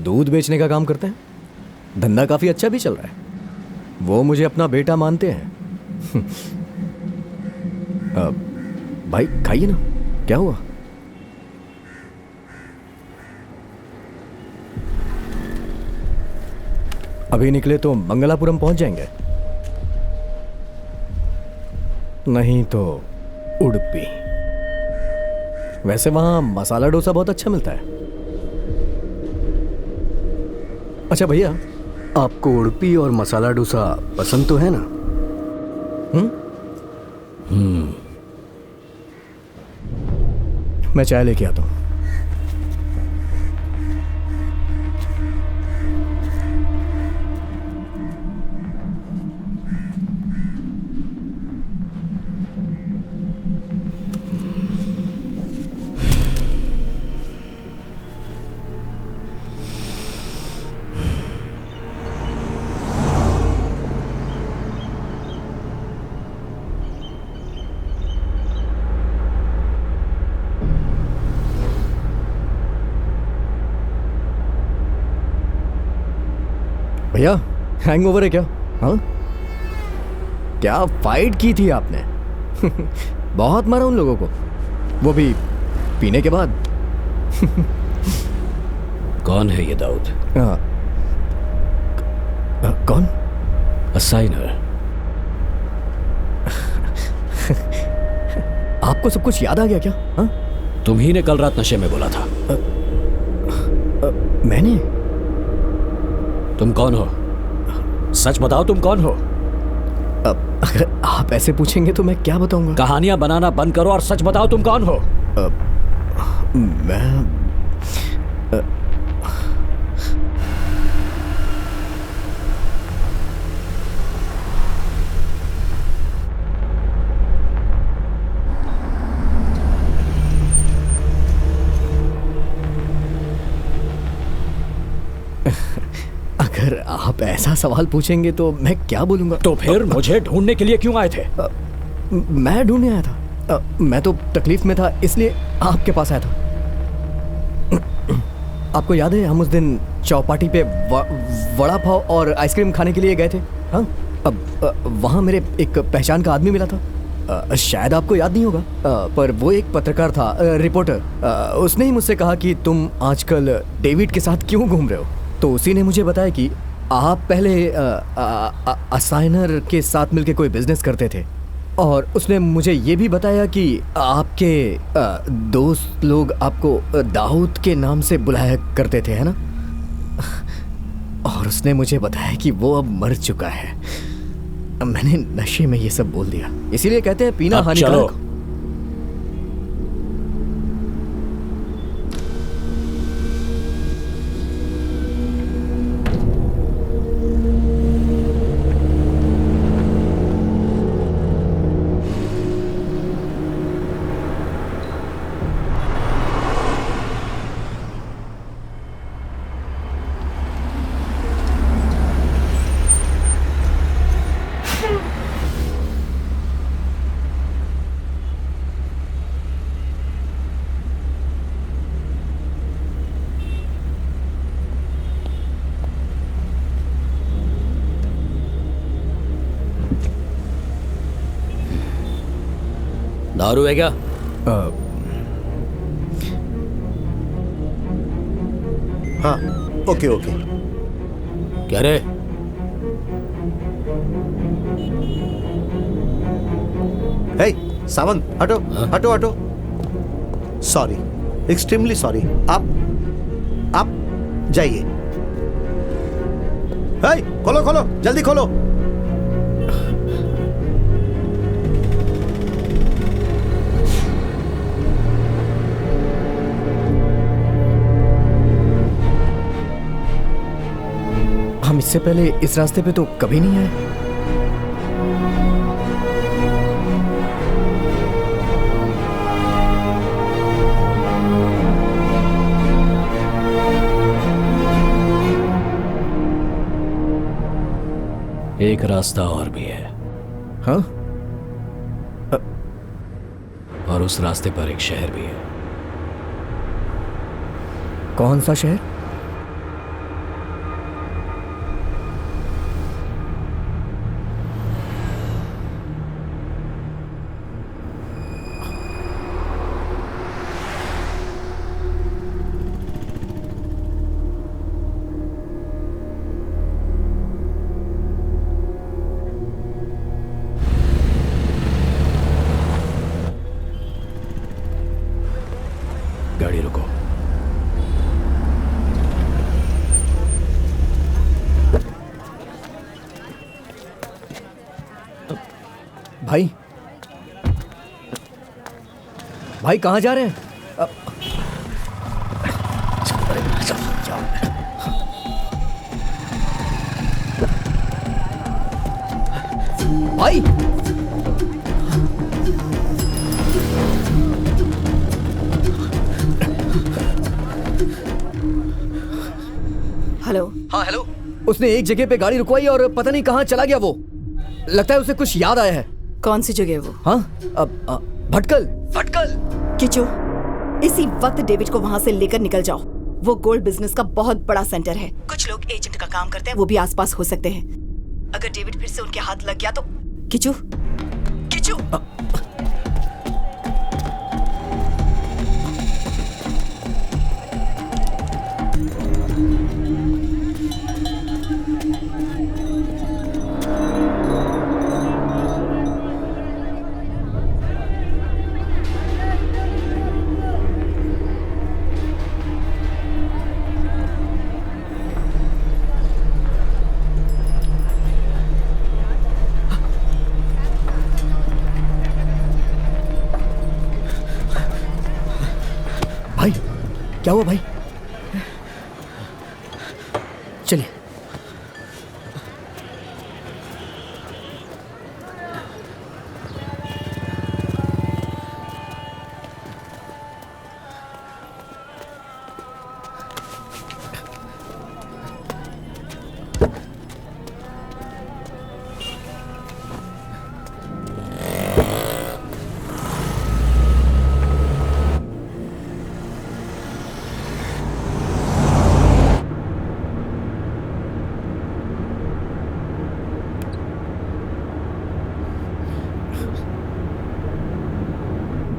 दूध बेचने का काम करते हैं। धंधा काफी अच्छा भी चल रहा है। वो मुझे अपना बेटा मानते हैं। भाई खाइए ना, क्या हुआ? अभी निकले तो मंगलापुरम पहुंच जाएंगे, नहीं तो उडुपी। वैसे वहां मसाला डोसा बहुत अच्छा मिलता है। अच्छा भैया, आपको उडुपी और मसाला डोसा पसंद तो है ना? मैं चाय लेके आता हूं। भैया हैंगओवर है क्या? हाँ, क्या फाइट की थी आपने? बहुत मारा उन लोगों को, वो भी पीने के बाद। कौन है ये दाऊद? कौन? असाइनर। आपको सब कुछ याद आ गया क्या? हाँ? तुम ही ने कल रात नशे में बोला था। मैंने? तुम कौन हो? सच बताओ, तुम कौन हो? अगर आप ऐसे पूछेंगे तो मैं क्या बताऊंगा? कहानियां बनाना बंद करो और सच बताओ, तुम कौन हो? मैं अगर आप ऐसा सवाल पूछेंगे तो मैं क्या बोलूंगा? तो फिर मुझे ढूंढने के लिए क्यों आए थे? मैं ढूंढने आया था। मैं तो तकलीफ में था, इसलिए आपके पास आया था। आपको याद है हम उस दिन चौपाटी पे वड़ा पाव और आइसक्रीम खाने के लिए गए थे? हाँ, अब वहाँ मेरे एक पहचान का आदमी मिला था। शायद आपको याद नहीं होगा, पर वो एक पत्रकार था, रिपोर्टर। उसने ही मुझसे कहा कि तुम आजकल डेविड के साथ क्यों घूम रहे हो। तो उसी ने मुझे बताया कि आप पहले असाइनर के साथ मिलकर कोई बिजनेस करते थे, और उसने मुझे ये भी बताया कि आपके दोस्त लोग आपको दाऊद के नाम से बुलाया करते थे, है ना? और उसने मुझे बताया कि वो अब मर चुका है। मैंने नशे में ये सब बोल दिया, इसीलिए कहते हैं पीना हानिकारक। दारू है क्या? हाँ, ओके ओके। क्या रे? हे सावंत, हटो हटो हटो। Sorry, extremely sorry. आप जाइए। हे खोलो खोलो, जल्दी खोलो। हम इससे पहले इस रास्ते पे तो कभी नहीं आए। एक रास्ता और भी है। हाँ? और उस रास्ते पर एक शहर भी है। कौन सा शहर? गाड़ी रुको। भाई भाई कहाँ जा रहे हैं? भाई हेलो। हाँ हेलो। उसने एक जगह पे गाड़ी रुकवाई और पता नहीं कहाँ चला गया वो। लगता है उसे कुछ याद आया है। कौन सी जगह वो? हाँ, भटकल। भटकल। किचो, इसी वक्त डेविड को वहां से लेकर निकल जाओ। वो गोल्ड बिजनेस का बहुत बड़ा सेंटर है। कुछ लोग एजेंट का काम करते हैं, वो भी आसपास हो सकते हैं। अगर डेविड फिर से उनके हाथ लग गया तो किचू किचू भाई क्या हुआ भाई? चलिए।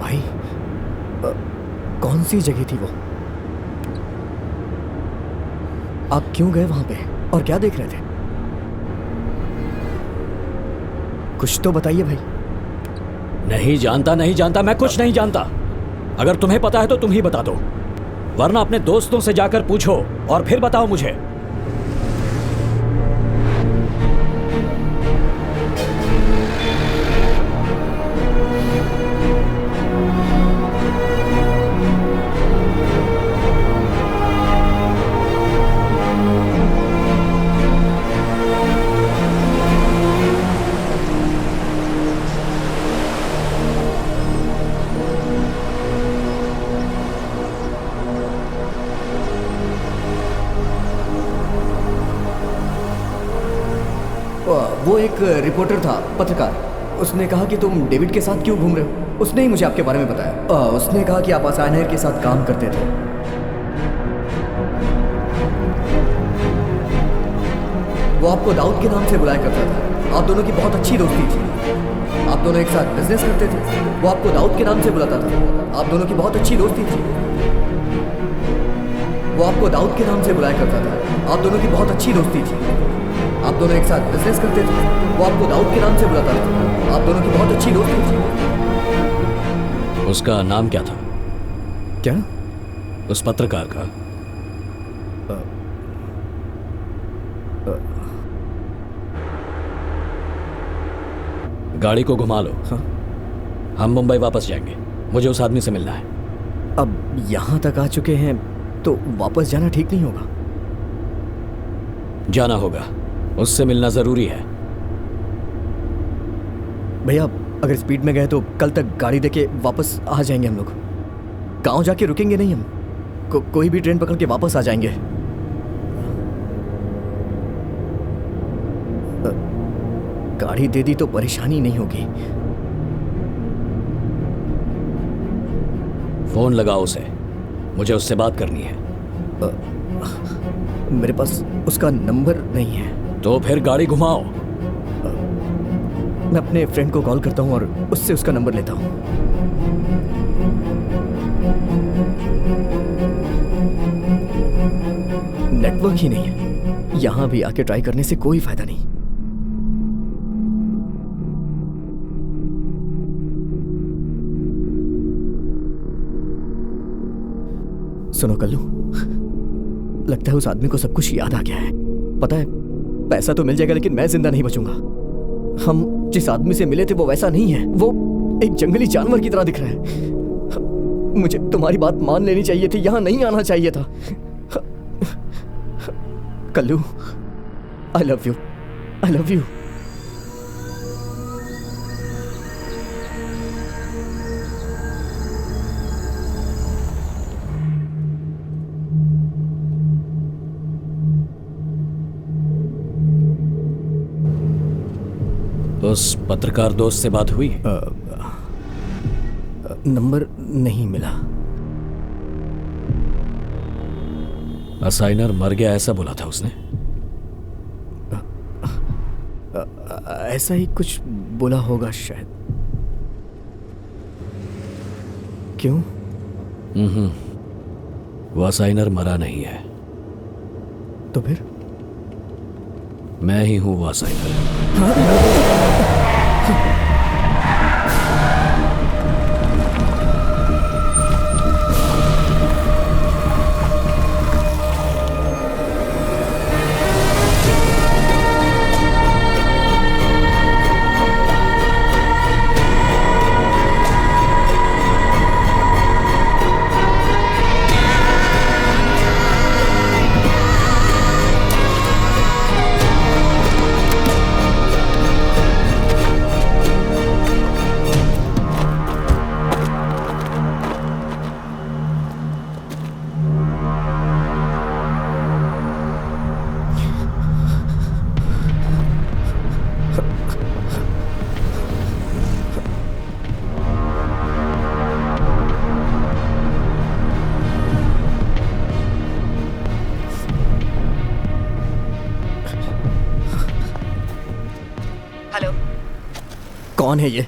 भाई कौन सी जगह थी वो? आप क्यों गए वहां पे और क्या देख रहे थे? कुछ तो बताइए भाई। नहीं जानता, नहीं जानता, मैं कुछ नहीं जानता। अगर तुम्हें पता है तो तुम ही बता दो, वरना अपने दोस्तों से जाकर पूछो और फिर बताओ मुझे। वो एक रिपोर्टर था, पत्रकार। उसने कहा कि तुम डेविड के साथ क्यों घूम रहे हो। उसने ही मुझे आपके बारे में बताया। उसने कहा कि आप असाइनर के साथ काम करते थे। वो आपको दाऊद के नाम से बुलाया करता था। आप दोनों की बहुत अच्छी दोस्ती थी। आप दोनों एक साथ बिजनेस करते थे। वो आपको दाऊद के नाम से बुलाता था। आप दोनों की बहुत अच्छी दोस्ती थी। वो आपको दाऊद के नाम से बुलाया करता था। आप दोनों की बहुत अच्छी दोस्ती थी। आप दोनों एक साथ बिजनेस करते थे। वो आपको दाऊद के नाम से बुलाता था। आप दोनों की बहुत अच्छी दोस्ती थी। उसका नाम क्या था? क्या? उस पत्रकार का? गाड़ी को घुमा लो। हाँ? हम मुंबई वापस जाएंगे। मुझे उस आदमी से मिलना है। अब यहाँ तक आ चुके हैं तो वापस जाना ठीक नहीं होगा। जाना होगा, उससे मिलना जरूरी है। भैया अगर स्पीड में गए तो कल तक गाड़ी देके वापस आ जाएंगे हम लोग। गांव जाके रुकेंगे नहीं हम। कोई भी ट्रेन पकड़ के वापस आ जाएंगे। गाड़ी दे दी तो परेशानी नहीं होगी। फोन लगाओ उसे, मुझे उससे बात करनी है। मेरे पास उसका नंबर नहीं है। तो फिर गाड़ी घुमाओ। मैं अपने फ्रेंड को कॉल करता हूँ और उससे उसका नंबर लेता हूँ। नेटवर्क ही नहीं है। यहां भी आके ट्राई करने से कोई फायदा नहीं। सुनो कल्लू, लगता है उस आदमी को सब कुछ याद आ गया है। पता है, पैसा तो मिल जाएगा लेकिन मैं जिंदा नहीं बचूंगा। हम जिस आदमी से मिले थे वो वैसा नहीं है। वो एक जंगली जानवर की तरह दिख रहा है। मुझे तुम्हारी बात मान लेनी चाहिए थी, यहां नहीं आना चाहिए था। Kallu, I love you, I love you. उस पत्रकार दोस्त से बात हुई? नंबर नहीं मिला। असाइनर मर गया ऐसा बोला था उसने। ऐसा ही कुछ बोला होगा शायद। क्यों? वो असाइनर मरा नहीं है। तो फिर? मैं ही हूं वो असाइनर। हेलो, कौन है ये?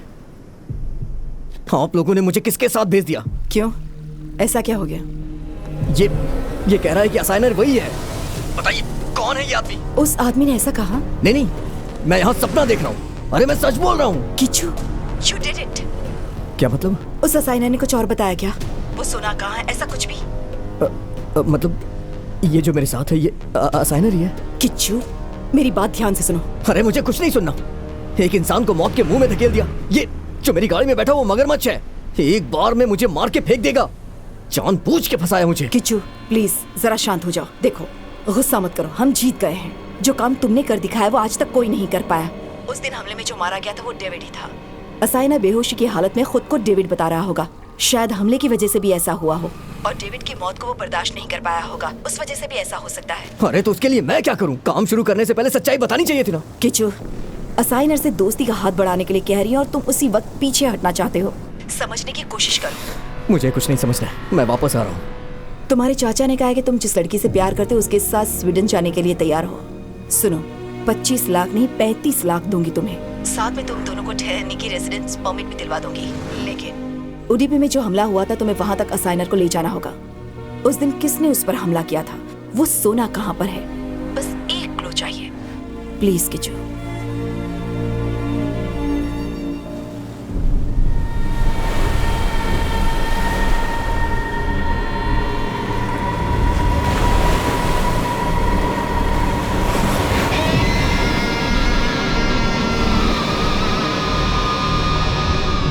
आप लोगों ने मुझे किसके साथ भेज दिया? क्यों? ऐसा क्या हो गया? ये कह रहा है कि असाइनर वही है। बताइए कौन है ये आदमी? उस आदमी ने ऐसा कहा? नहीं, मैं यहाँ सपना देख रहा हूँ। अरे मैं सच बोल रहा हूँ। Kishu, you did it. क्या मतलब? उस असाइनर ने कुछ और बताया क्या? वो सोना कहाँ है, ऐसा कुछ भी? मतलब ये जो मेरे साथ है ये असाइनर ही है? किच्चू, मेरी बात ध्यान से सुनो। अरे मुझे कुछ नहीं सुनना। एक इंसान को मौत के मुंह में धकेल दिया। ये जो मेरी गाड़ी में बैठा वो मगरमच्छ है। एक बार में मुझे मार के फेंक देगा। जानबूझ के फंसाया मुझे। किच्चू प्लीज जरा शांत हो जाओ। देखो, गुस्सा मत करो, हम जीत गए हैं। जो काम तुमने कर दिखाया वो आज तक कोई नहीं कर पाया। उस दिन हमले में जो मारा गया था वो डेविड ही था। असाइना बेहोशी की हालत में खुद को डेविड बता रहा होगा। शायद हमले की वजह से भी ऐसा हुआ हो और डेविड की मौत को वो बर्दाश्त नहीं कर पाया होगा। उस वजह से भी ऐसा हो सकता है। अरे तो उसके लिए मैं क्या करूं? काम शुरू करने से पहले सच्चाई बतानी चाहिए थी ना। किच्चू, असाइनर से दोस्ती का हाथ बढ़ाने के लिए कह रही है और तुम उसी वक्त पीछे हटना चाहते हो। समझने की कोशिश करो। मुझे कुछ नहीं समझना है, मैं वापस आ रहा हूँ। तुम्हारे चाचा ने कहा है कि तुम जिस लड़की से प्यार करते हो उसके साथ स्वीडन जाने के लिए तैयार हो। सुनो, 25 लाख नहीं 35 लाख दूंगी तुम्हें। साथ में तुम दोनों को ठहरने की रेजिडेंस परमिट भी दिलवा दूंगी। लेकिन उडीपी में जो हमला हुआ था तुम्हें वहां तक असाइनर को ले जाना होगा। उस दिन किसने उस पर हमला किया था? वो सोना कहाँ पर है? बस एक क्लू चाहिए, प्लीज किचू।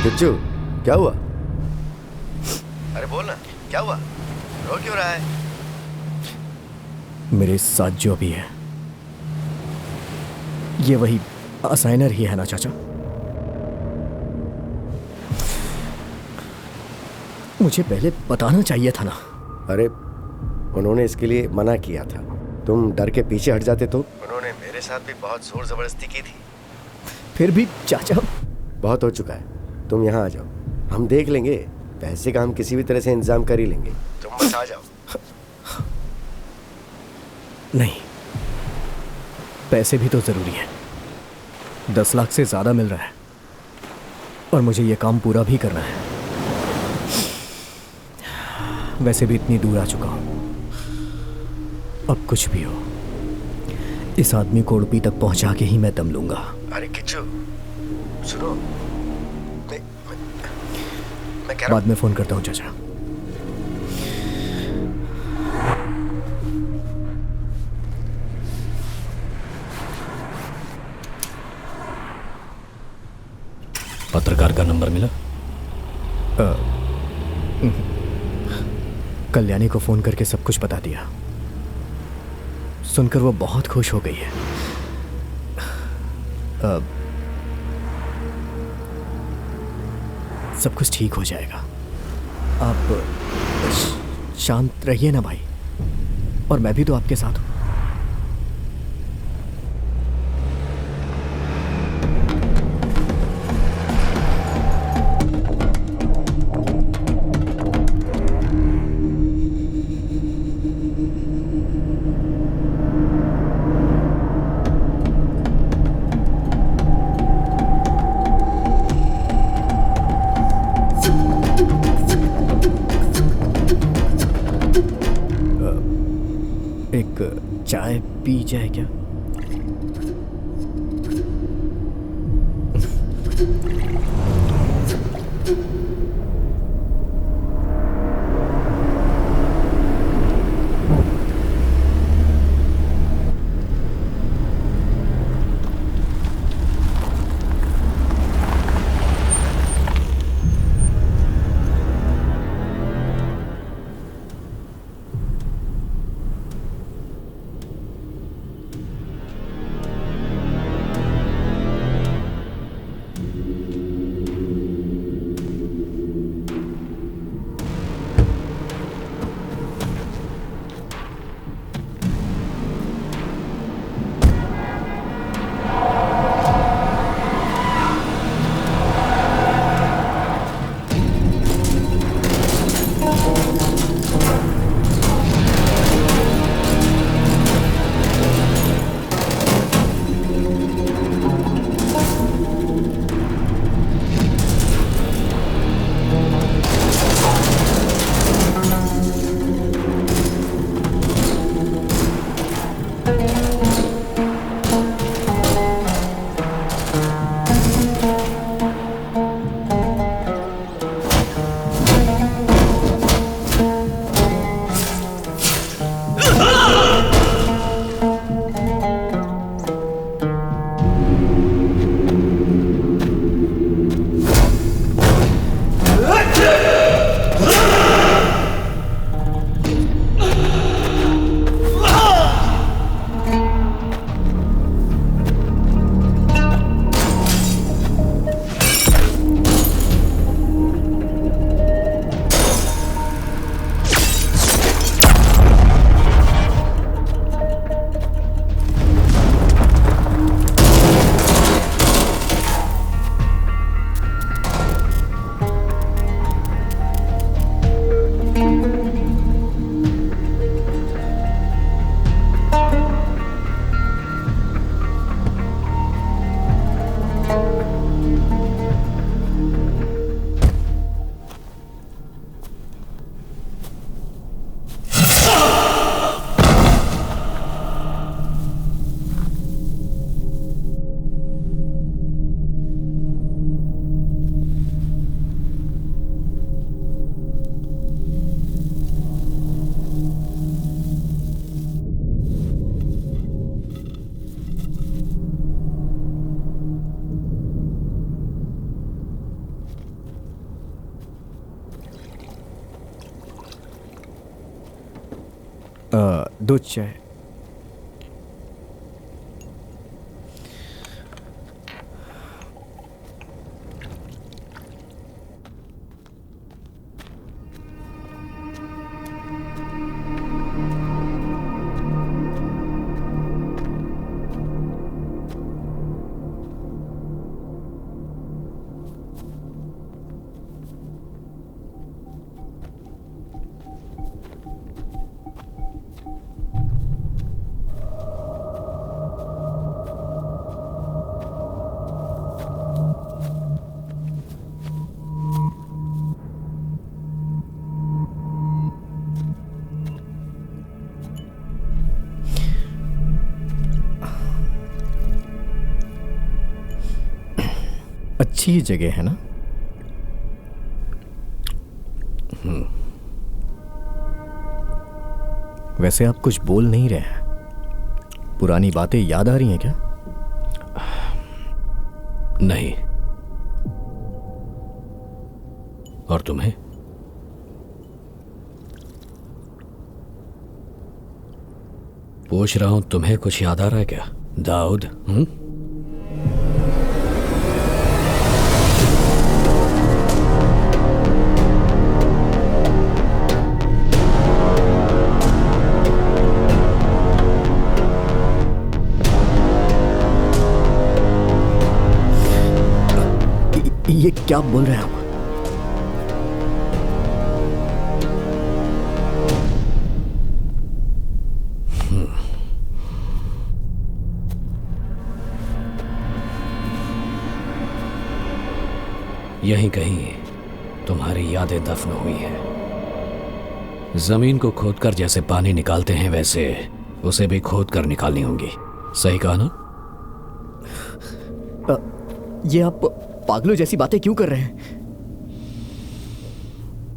किच्चू, क्या हुआ? अरे बोल ना, क्या हुआ? रो क्यों रहा है? मेरे साथ जो भी है ये वही असाइनर ही है ना चाचा? मुझे पहले बताना चाहिए था ना। अरे उन्होंने इसके लिए मना किया था। तुम डर के पीछे हट जाते तो। उन्होंने मेरे साथ भी बहुत जोर जबरदस्ती की थी। फिर भी चाचा, बहुत हो चुका है, तुम यहाँ आ जाओ, हम देख लेंगे। पैसे का हम किसी भी तरह से इंतजाम कर ही लेंगे, तुम बस आ जाओ। नहीं, पैसे भी तो जरूरी है। 10 लाख से ज्यादा मिल रहा है और मुझे ये काम पूरा भी करना है। वैसे भी इतनी दूर आ चुका हूं। अब कुछ भी हो, इस आदमी को उडुपी तक पहुंचा के ही मैं दम लूंगा। अरे किच्चू सुनो, मैं कह रहा बाद में फोन करता हूं चाचा। पत्रकार का नंबर मिला? कल्याणी को फोन करके सब कुछ बता दिया। सुनकर वो बहुत खुश हो गई है। सब कुछ ठीक हो जाएगा। आप शांत रहिए ना भाई, और मैं भी तो आपके साथ हूं। एक चाय पी जाए क्या? दूध चाय। अच्छी जगह है ना? वैसे आप कुछ बोल नहीं रहे हैं। पुरानी बातें याद आ रही हैं क्या? नहीं। और तुम्हें? पूछ रहा हूं, तुम्हें कुछ याद आ रहा है क्या दाऊद? ये क्या बोल रहे हैं आप? यहीं कहीं तुम्हारी यादें दफन हुई हैं। जमीन को खोदकर जैसे पानी निकालते हैं, वैसे उसे भी खोद कर निकालनी होंगी। सही कहा ना? ये आप पागलों जैसी बातें क्यों कर रहे हैं?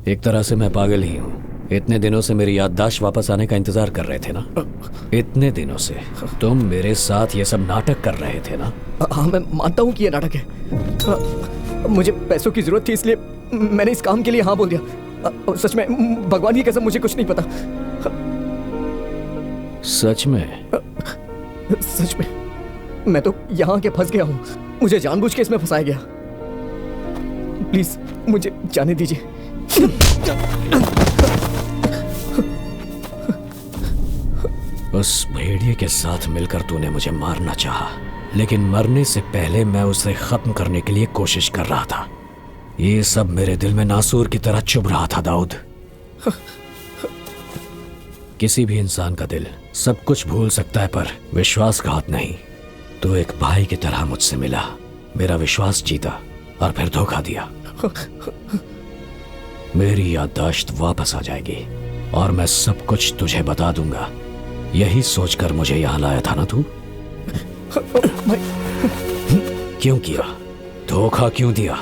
एक तरह से मैं पागल ही हूँ। इतने दिनों से मेरी याददाश्त वापस आने का इंतजार कर रहे थे ना? इतने दिनों से तुम मेरे साथ ये सब नाटक कर रहे थे ना? हाँ, मैं मानता हूँ कि ये नाटक है। मुझे पैसों की जरूरत थी, इसलिए मैंने इस काम के लिए हाँ बोल दिया। सच में भगवान की कसम मुझे कुछ नहीं पता। सच में? सच में मैं तो यहाँ के फंस गया हूँ। मुझे जानबूझ के इसमें फंसाया गया। प्लीज मुझे जाने दीजिए। उस भेड़िए के साथ मिलकर तूने मुझे मारना चाहा, लेकिन मरने से पहले मैं उसे खत्म करने के लिए कोशिश कर रहा था। ये सब मेरे दिल में नासूर की तरह चुभ रहा था दाऊद। किसी भी इंसान का दिल सब कुछ भूल सकता है, पर विश्वासघात नहीं। तू एक भाई की तरह मुझसे मिला, मेरा विश्वास जीता और फिर धोखा दिया। मेरी याददाश्त वापस आ जाएगी और मैं सब कुछ तुझे बता दूंगा। यही सोचकर मुझे यहां लाया था ना तू? क्यों किया? धोखा क्यों दिया?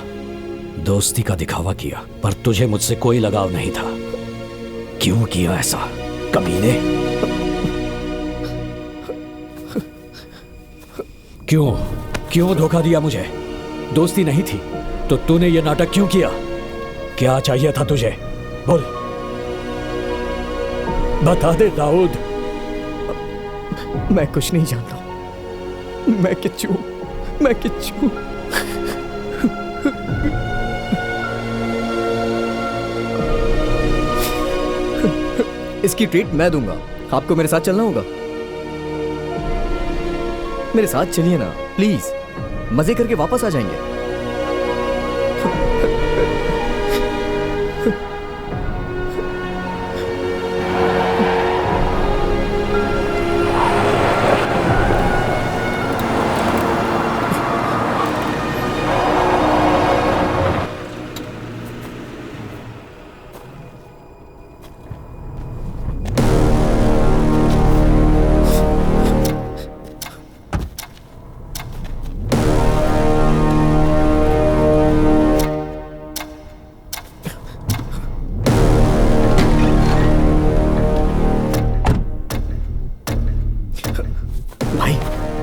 दोस्ती का दिखावा किया, पर तुझे मुझसे कोई लगाव नहीं था। क्यों किया ऐसा कमीने? क्यों धोखा दिया मुझे? दोस्ती नहीं थी तो तूने ये नाटक क्यों किया? क्या चाहिए था तुझे? बोल, बता दे दाऊद। मैं कुछ नहीं जानता। मैं किच्चू। इसकी ट्रीट मैं दूंगा। आपको मेरे साथ चलना होगा। मेरे साथ चलिए ना प्लीज, मजे करके वापस आ जाएंगे।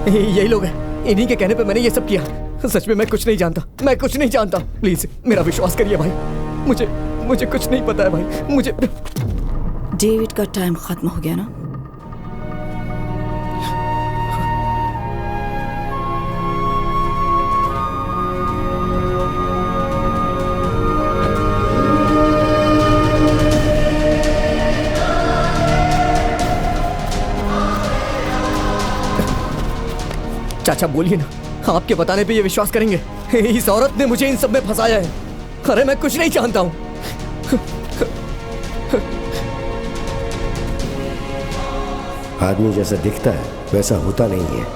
यही लोग हैं। इन्हीं के कहने पे मैंने ये सब किया। सच में मैं कुछ नहीं जानता। प्लीज मेरा विश्वास करिए भाई। मुझे कुछ नहीं पता है भाई। मुझे डेविड का टाइम खत्म हो गया ना? चाचा बोलिए ना, आपके बताने पे ये विश्वास करेंगे? इस औरत ने मुझे इन सब में फंसाया है। अरे मैं कुछ नहीं जानता हूं। आदमी जैसा दिखता है वैसा होता नहीं है।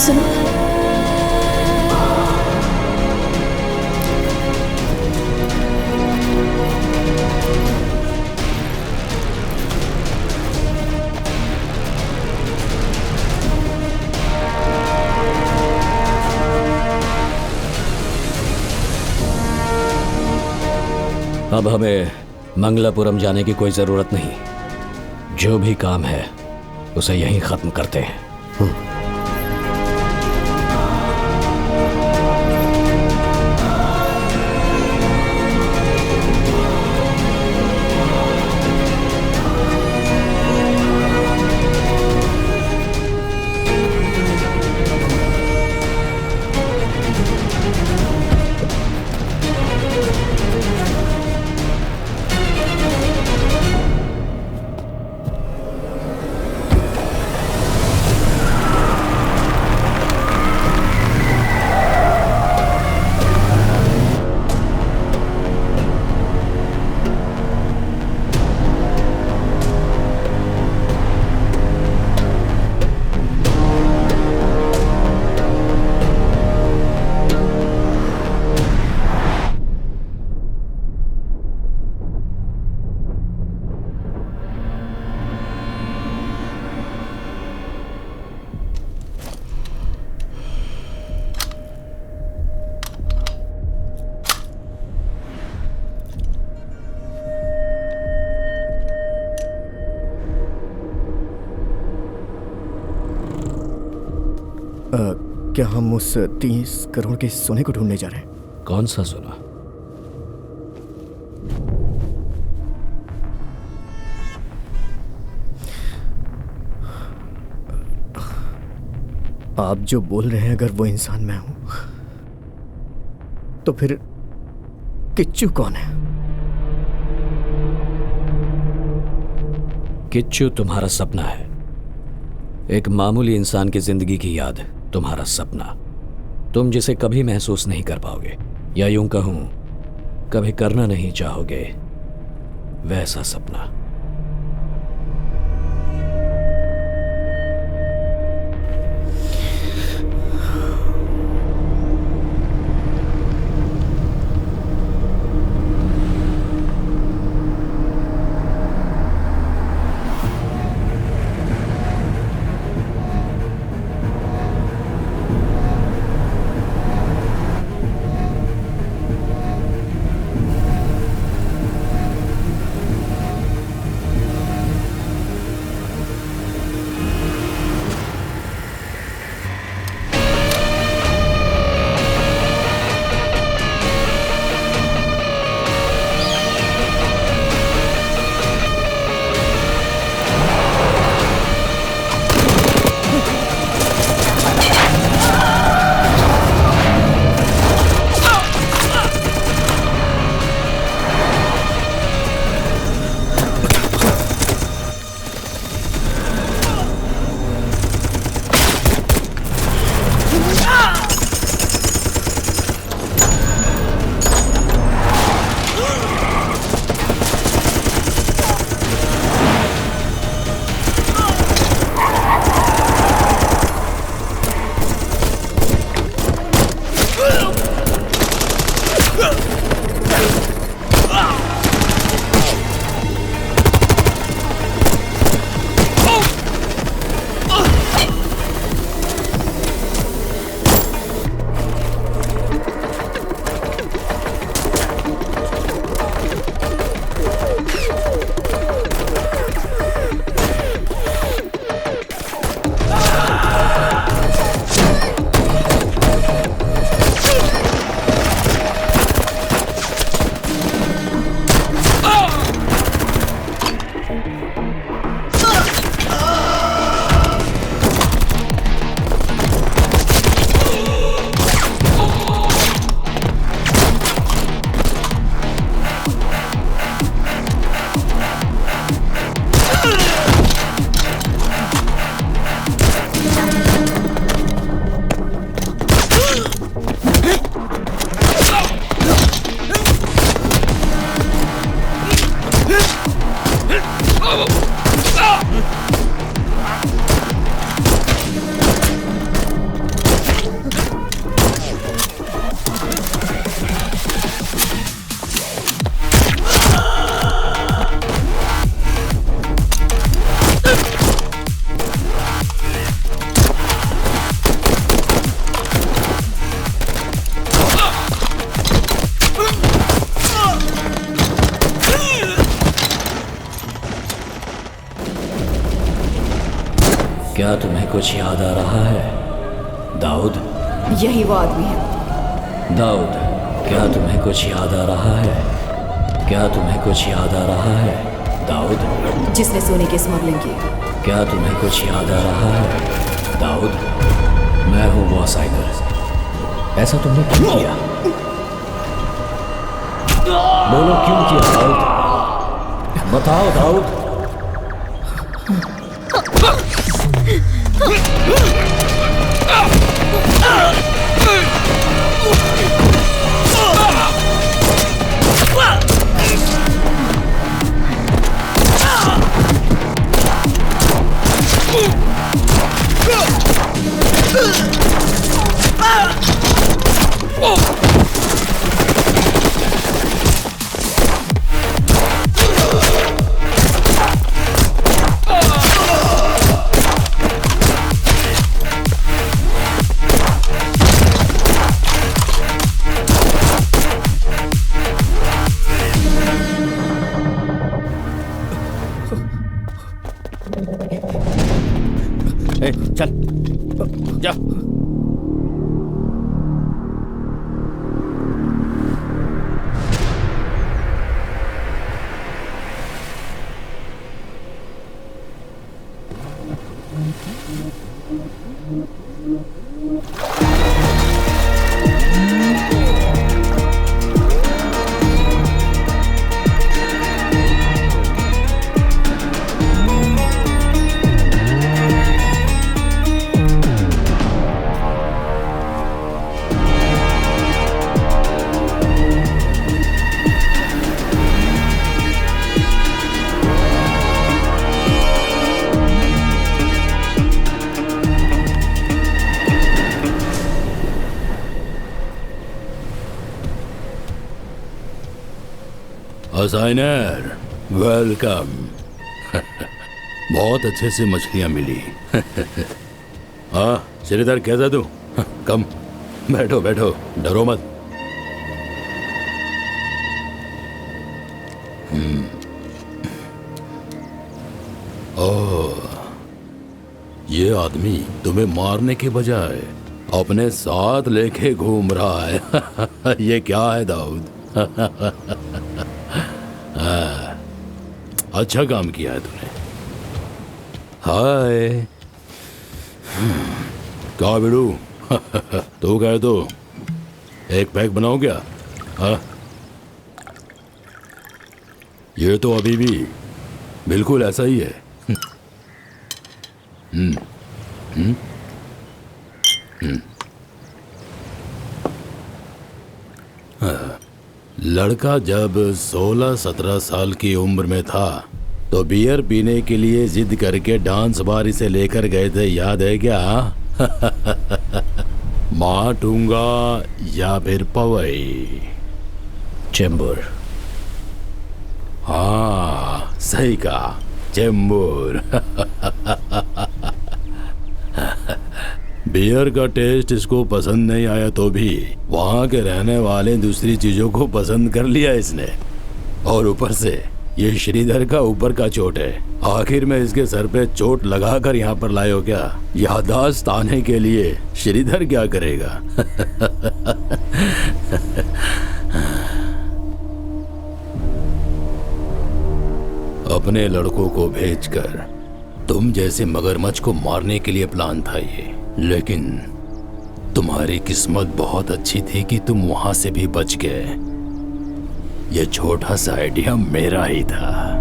सुनो, अब हमें मंगलापुरम जाने की कोई जरूरत नहीं। जो भी काम है उसे यहीं खत्म करते हैं। क्या हम उस 30 करोड़ के सोने को ढूंढने जा रहे हैं? कौन सा सोना? आप जो बोल रहे हैं, अगर वो इंसान मैं हूं, तो फिर किच्चू कौन है? किच्चू तुम्हारा सपना है, एक मामूली इंसान की जिंदगी की याद, तुम्हारा सपना, तुम जिसे कभी महसूस नहीं कर पाओगे, या यूं कहूं कभी करना नहीं चाहोगे, वैसा सपना। क्या तुम्हें कुछ याद आ रहा है, दाऊद? यही वो आदमी है। दाऊद, क्या तुम्हें कुछ याद आ रहा है? क्या तुम्हें कुछ याद आ रहा है, दाऊद? जिसने सोने की स्मगलिंग की। क्या तुम्हें कुछ याद आ रहा है, दाऊद? मैं हूँ वो असाइनर। ऐसा तुमने क्यों किया? बोलो क्यों किया, दाऊद? बताओ दाऊद। चल जा। असाइनर वेलकम। बहुत अच्छे से मछलियां मिली। हाँ श्रीधर, कैसा तू? कम बैठो बैठो, डरो मत। ओह, ये आदमी तुम्हें मारने के बजाय अपने साथ लेके घूम रहा है। ये क्या है दाऊद? अच्छा काम किया है तूने। हाय क्या बिड़ू? तू कहे तो एक पैक बनाओ क्या? हाँ, ये तो अभी भी बिल्कुल ऐसा ही है। लड़का जब 16-17 साल की उम्र में था तो बियर पीने के लिए जिद करके डांस बार इसे लेकर गए थे, याद है क्या? माटूंगा या फिर पवई? चेंबूर। हाँ सही कहा, चेंबूर। बियर का टेस्ट इसको पसंद नहीं आया तो भी वहाँ के रहने वाले दूसरी चीजों को पसंद कर लिया इसने। और ऊपर से ये श्रीधर का ऊपर का चोट है। आखिर में इसके सर पे चोट लगाकर यहाँ पर लाए हो क्या? याददाश्त आने के लिए श्रीधर क्या करेगा? अपने लड़कों को भेजकर तुम जैसे मगरमच्छ को मारने के लिए प्लान था ये, लेकिन तुम्हारी किस्मत बहुत अच्छी थी कि तुम वहां से भी बच गए। ये छोटा सा आइडिया मेरा ही था।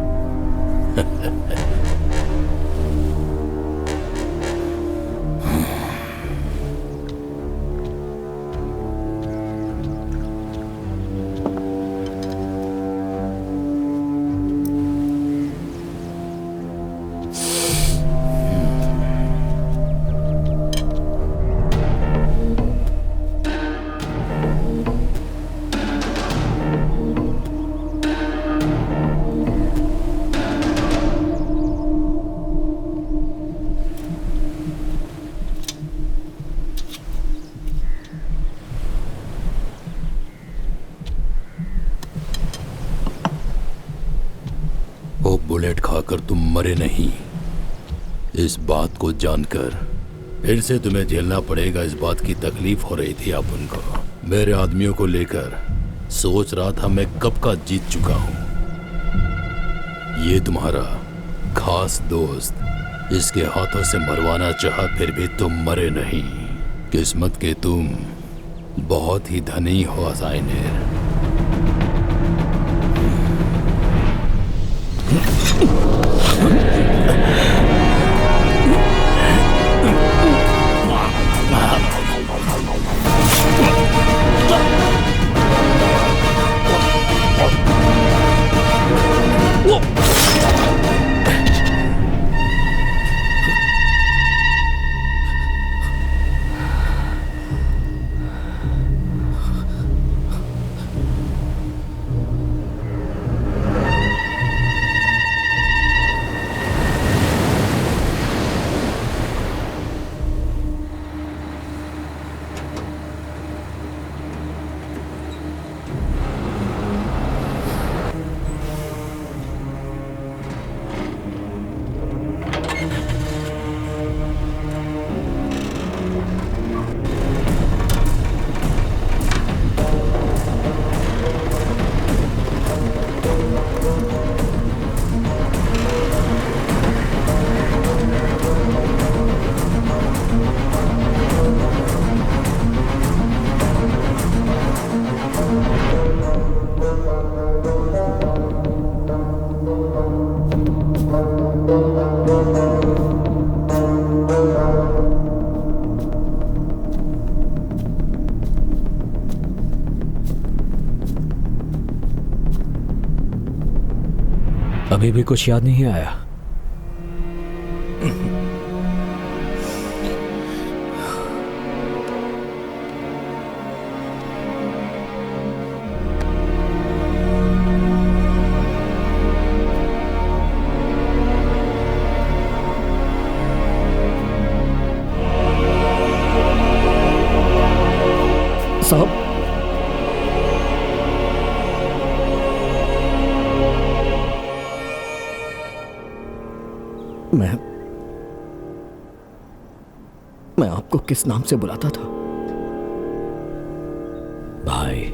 वो बुलेट खाकर तुम मरे नहीं, इस बात को जानकर फिर से तुम्हें झेलना पड़ेगा, इस बात की तकलीफ हो रही थी आप उनको। मेरे आदमियों को लेकर सोच रहा था मैं कब का जीत चुका हूं। ये तुम्हारा खास दोस्त इसके हाथों से मरवाना चाहा, फिर भी तुम मरे नहीं। किस्मत के तुम बहुत ही धनी हो असाइनर। अभी भी कुछ याद नहीं आया? साहब, मैं आपको किस नाम से बुलाता था? भाई।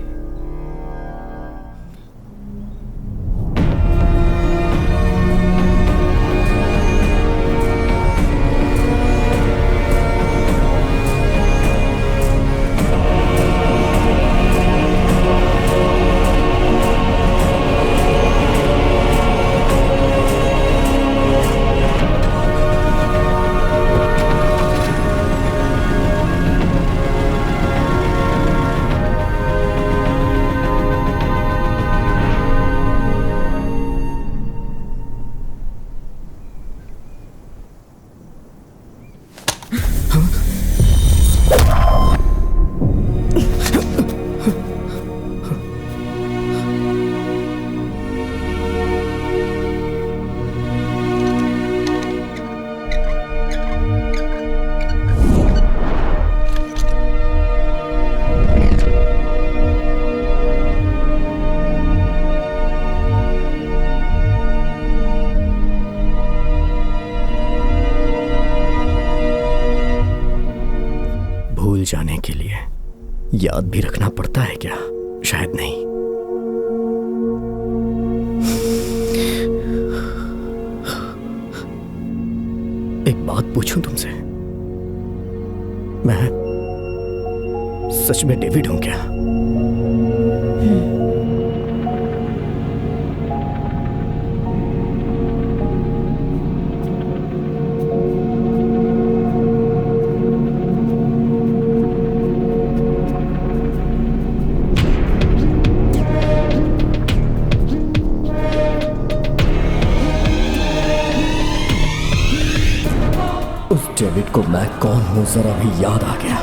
भूल जाने के लिए याद भी रखना पड़ता है क्या? शायद नहीं। एक बात पूछूं तुमसे, मैं सच में डेविड हूं क्या? डेविड को मैं कौन हूं जरा भी याद आ गया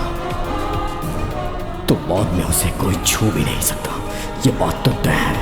तो बाद में उसे कोई छू भी नहीं सकता, ये बात तो तय है।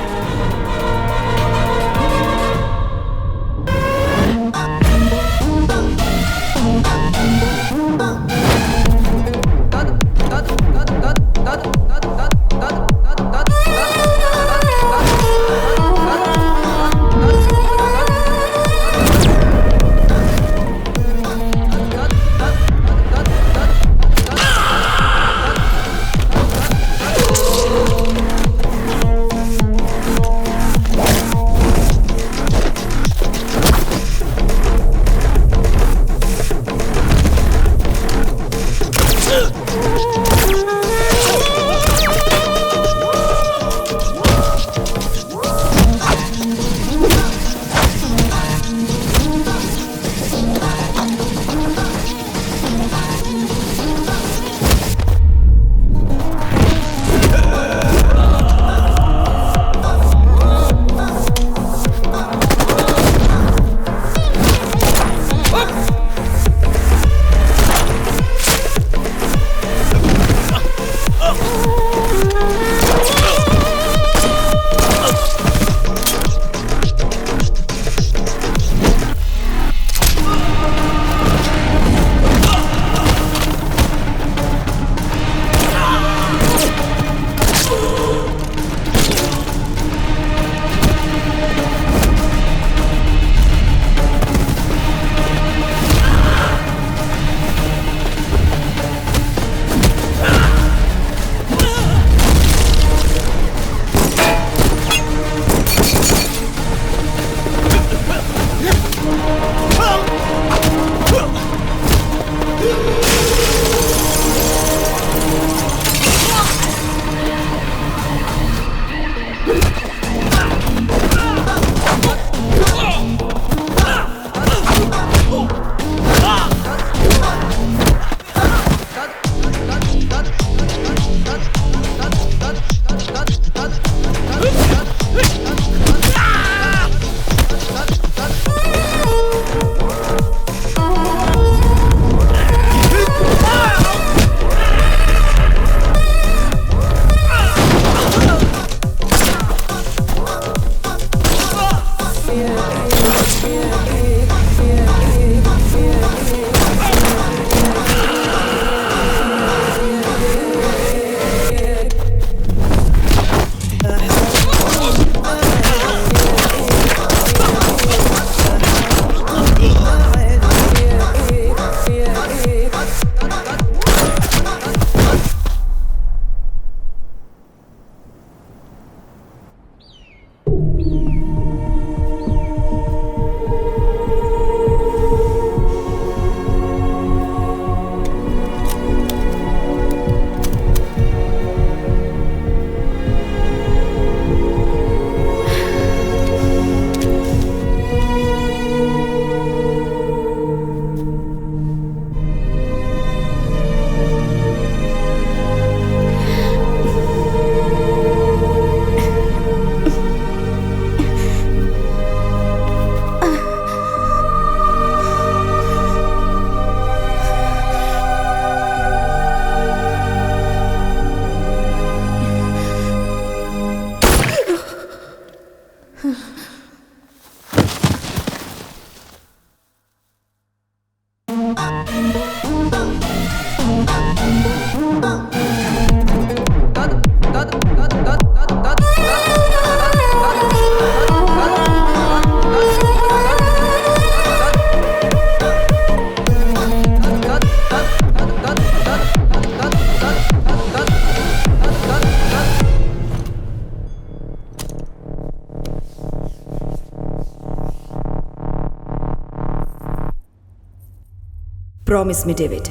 प्रॉमिस मी डेविड,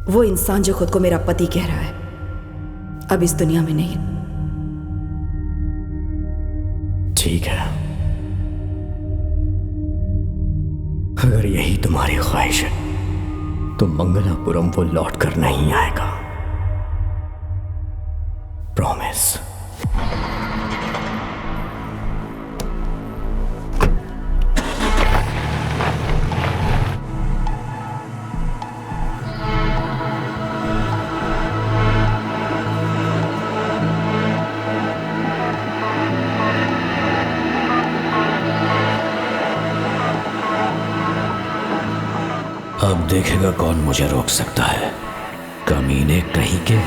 वो इंसान जो खुद को मेरा पति कह रहा है अब इस दुनिया में नहीं। ठीक है, अगर यही तुम्हारी ख्वाहिश है तो मंगलापुरम वो लौट कर नहीं आएगा। प्रॉमिस। अब देखेगा कौन मुझे रोक सकता है, कमीने कहीं के।